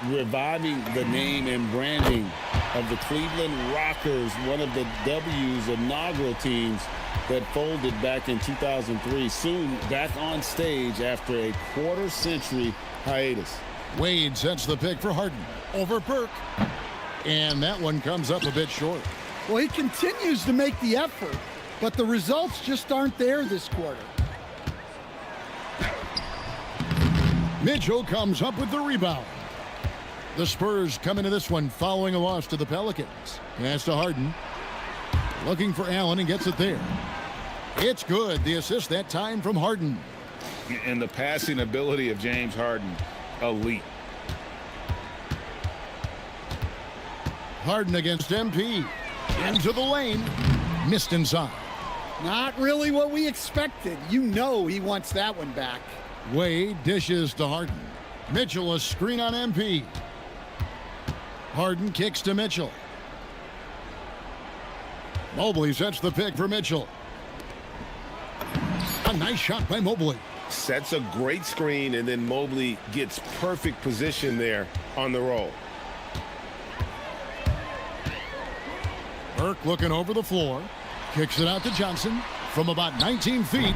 Reviving the name and branding of the Cleveland Rockers, one of the W's inaugural teams that folded back in 2003. Soon back on stage after a quarter-century hiatus. Wade sets the pick for Harden over Burke. And that one comes up a bit short. Well, he continues to make the effort, but the results just aren't there this quarter. Mitchell comes up with the rebound. The Spurs come into this one following a loss to the Pelicans. Pass to Harden. Looking for Allen and gets it there. It's good. The assist that time from Harden. And the passing ability of James Harden, elite. Harden against MP. Into the lane. Missed inside. Not really what we expected. You know he wants that one back. Wade dishes to Harden. Mitchell a screen on MP. Harden kicks to Mitchell. Mobley sets the pick for Mitchell. A nice shot by Mobley. Sets a great screen, and then Mobley gets perfect position there on the roll. Burke looking over the floor. Kicks it out to Johnson from about 19 feet.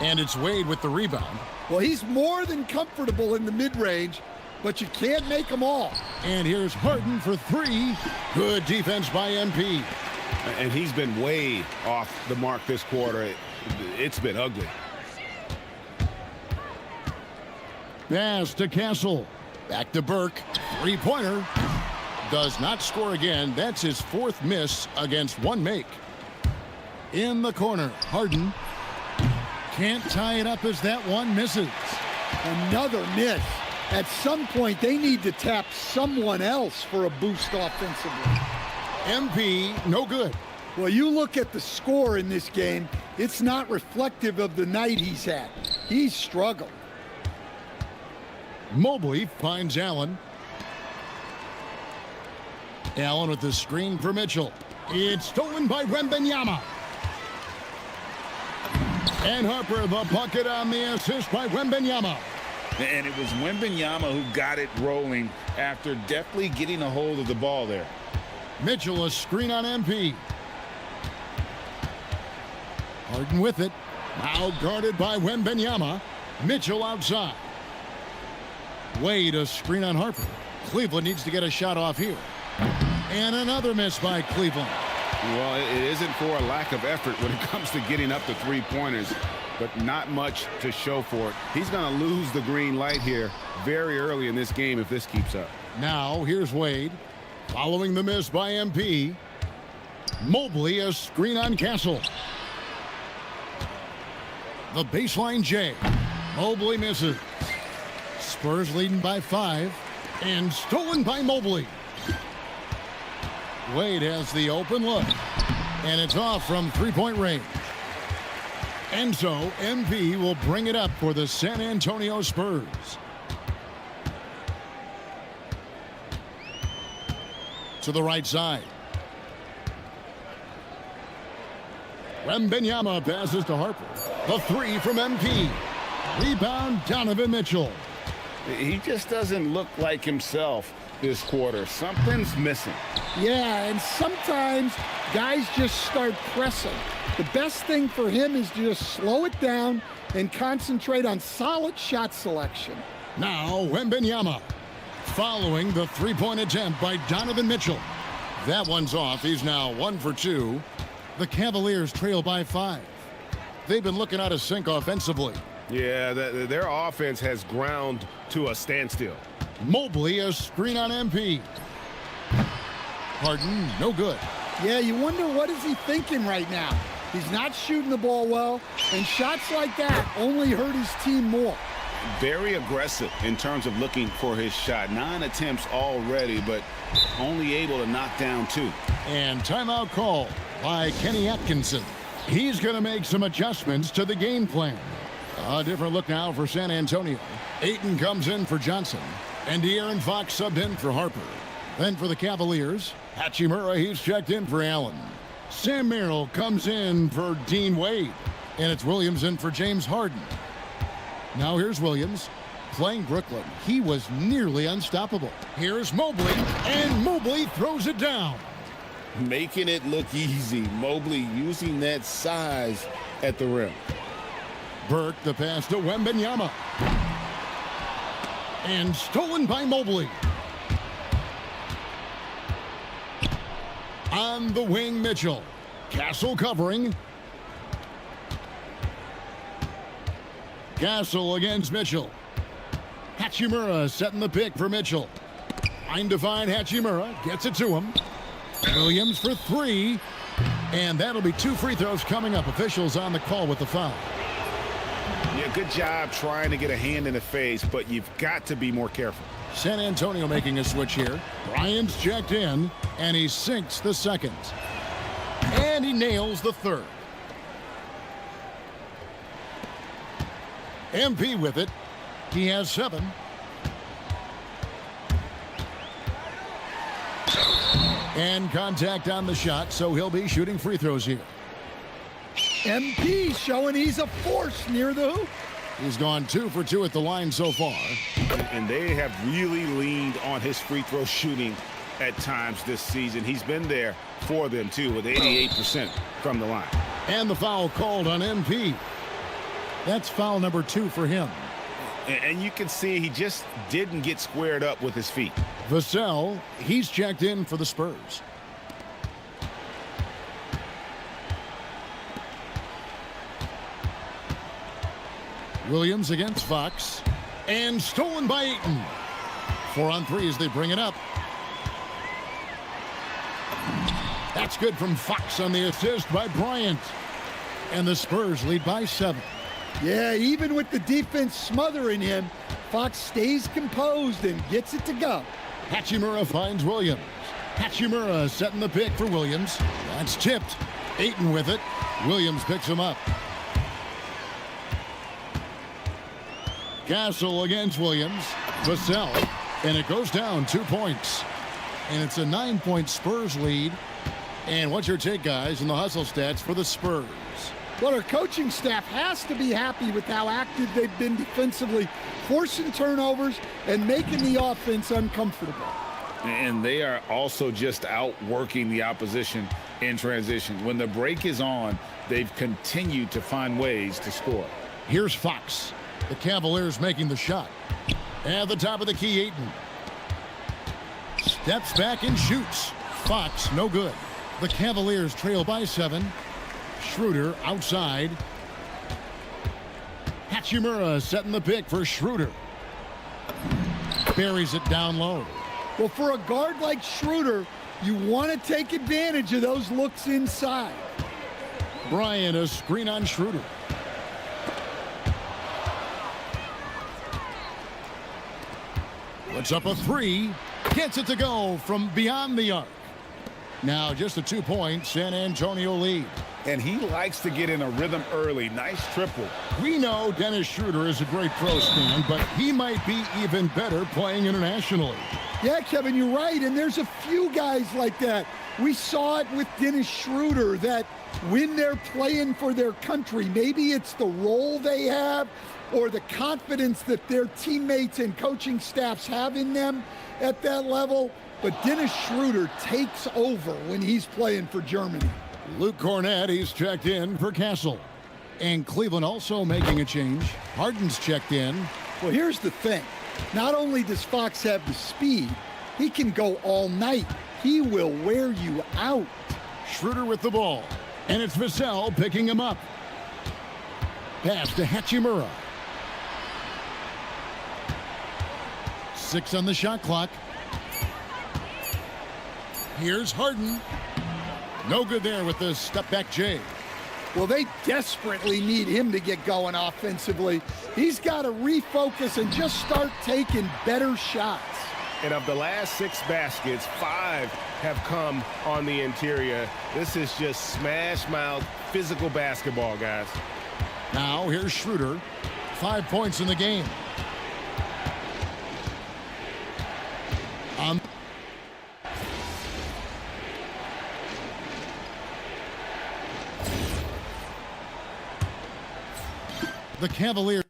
And it's Wade with the rebound. Well, he's more than comfortable in the mid-range, but you can't make them all. And here's Harden for three. Good defense by MP. And he's been way off the mark this quarter. It's been ugly. Pass to Castle. Back to Burke. Three-pointer. Does not score again. That's his fourth miss against one make. In the corner, Harden. Can't tie it up as that one misses. Another miss. At some point, they need to tap someone else for a boost offensively. MP, no good. Well, you look at the score in this game, it's not reflective of the night he's had. He's struggled. Mobley finds Allen. Allen with the screen for Mitchell. It's stolen by Wembanyama. And Harper, the bucket on the assist by Wembanyama. And it was Wembanyama who got it rolling after deftly getting a hold of the ball there. Mitchell a screen on MP. Harden with it. Now guarded by Wembanyama. Mitchell outside. Wade a screen on Harper. Cleveland needs to get a shot off here. And another miss by Cleveland. Well, it isn't for a lack of effort when it comes to getting up to three-pointers, but not much to show for it. He's going to lose the green light here very early in this game if this keeps up. Now here's Wade. Following the miss by MP. Mobley a screen on Castle. The baseline J. Mobley misses. Spurs leading by 5. And stolen by Mobley. Wade has the open look. And it's off from three-point range. And so MP will bring it up for the San Antonio Spurs. To the right side. Wembanyama passes to Harper. The three from MP. Rebound, Donovan Mitchell. He just doesn't look like himself this quarter. Something's missing. Yeah, and sometimes guys just start pressing. The best thing for him is to just slow it down and concentrate on solid shot selection. Now Wembanyama following the three-point attempt by Donovan Mitchell. That one's off. He's now 1 for 2. The Cavaliers trail by 5. They've been looking out of sync offensively. Yeah, their offense has ground to a standstill. Mobley a screen on MP. Harden, no good. Yeah, you wonder what is he thinking right now. He's not shooting the ball well, and shots like that only hurt his team more. Very aggressive in terms of looking for his shot. 9 attempts already, but only able to knock down 2. And timeout call by Kenny Atkinson. He's going to make some adjustments to the game plan. A different look now for San Antonio. Ayton comes in for Johnson. And De'Aaron Fox subbed in for Harper. Then for the Cavaliers, Hachimura, he's checked in for Allen. Sam Merrill comes in for Dean Wade. And it's Williams in for James Harden. Now here's Williams playing Brooklyn. He was nearly unstoppable. Here's Mobley, and Mobley throws it down. Making it look easy. Mobley using that size at the rim. Burke the pass to Wembanyama. And stolen by Mobley. On the wing, Mitchell. Castle covering. Castle against Mitchell. Hachimura setting the pick for Mitchell. Trying to find Hachimura. Gets it to him. Williams for 3. And that'll be 2 free throws coming up. Officials on the call with the foul. Yeah, good job trying to get a hand in the face, but you've got to be more careful. San Antonio making a switch here. Bryant's checked in, and he sinks the second. And he nails the third. MP with it. He has 7. And contact on the shot, so he'll be shooting free throws here. MP showing he's a force near the hoop. He's gone 2 for 2 at the line so far. And they have really leaned on his free throw shooting at times this season. He's been there for them, too, with 88% from the line. And the foul called on MP. That's foul number 2 for him. And you can see he just didn't get squared up with his feet. Vassell, he's checked in for the Spurs. Williams against Fox. And stolen by Ayton. 4 on 3 as they bring it up. That's good from Fox on the assist by Bryant. And the Spurs lead by 7. Yeah, even with the defense smothering him, Fox stays composed and gets it to go. Hachimura finds Williams. Hachimura setting the pick for Williams. That's tipped. Ayton with it. Williams picks him up. Castle against Williams. Vassell. And it goes down 2 points. And it's a 9-point Spurs lead. And what's your take, guys, in the hustle stats for the Spurs? Well, our coaching staff has to be happy with how active they've been defensively, forcing turnovers and making the offense uncomfortable. And they are also just outworking the opposition in transition. When the break is on, they've continued to find ways to score. Here's Fox. The Cavaliers making the shot. At the top of the key, Ayton. Steps back and shoots. Fox, no good. The Cavaliers trail by 7. Schroeder outside. Hachimura setting the pick for Schroeder. Buries it down low. Well, for a guard like Schroeder, you want to take advantage of those looks inside. Bryant, a screen on Schroeder. Puts up a 3. Gets it to go from beyond the arc. Now just a 2-point San Antonio lead. And he likes to get in a rhythm early. Nice triple. We know Dennis Schroeder is a great pro stand, but he might be even better playing internationally. Yeah, Kevin, you're right, and there's a few guys like that. We saw it with Dennis Schroeder, that when they're playing for their country, maybe it's the role they have or the confidence that their teammates and coaching staffs have in them at that level, but Dennis Schroeder takes over when he's playing for Germany. Luke Cornett, he's checked in for Castle. And Cleveland also making a change. Harden's checked in. Well, here's the thing. Not only does Fox have the speed, he can go all night. He will wear you out. Schroeder with the ball. And it's Vassell picking him up. Pass to Hachimura. 6 on the shot clock. Here's Harden. No good there with the step-back J. Well, they desperately need him to get going offensively. He's got to refocus and just start taking better shots. And of the last 6 baskets, 5 have come on the interior. This is just smash-mouth physical basketball, guys. Now here's Schroeder. 5 points in the game. The Cavaliers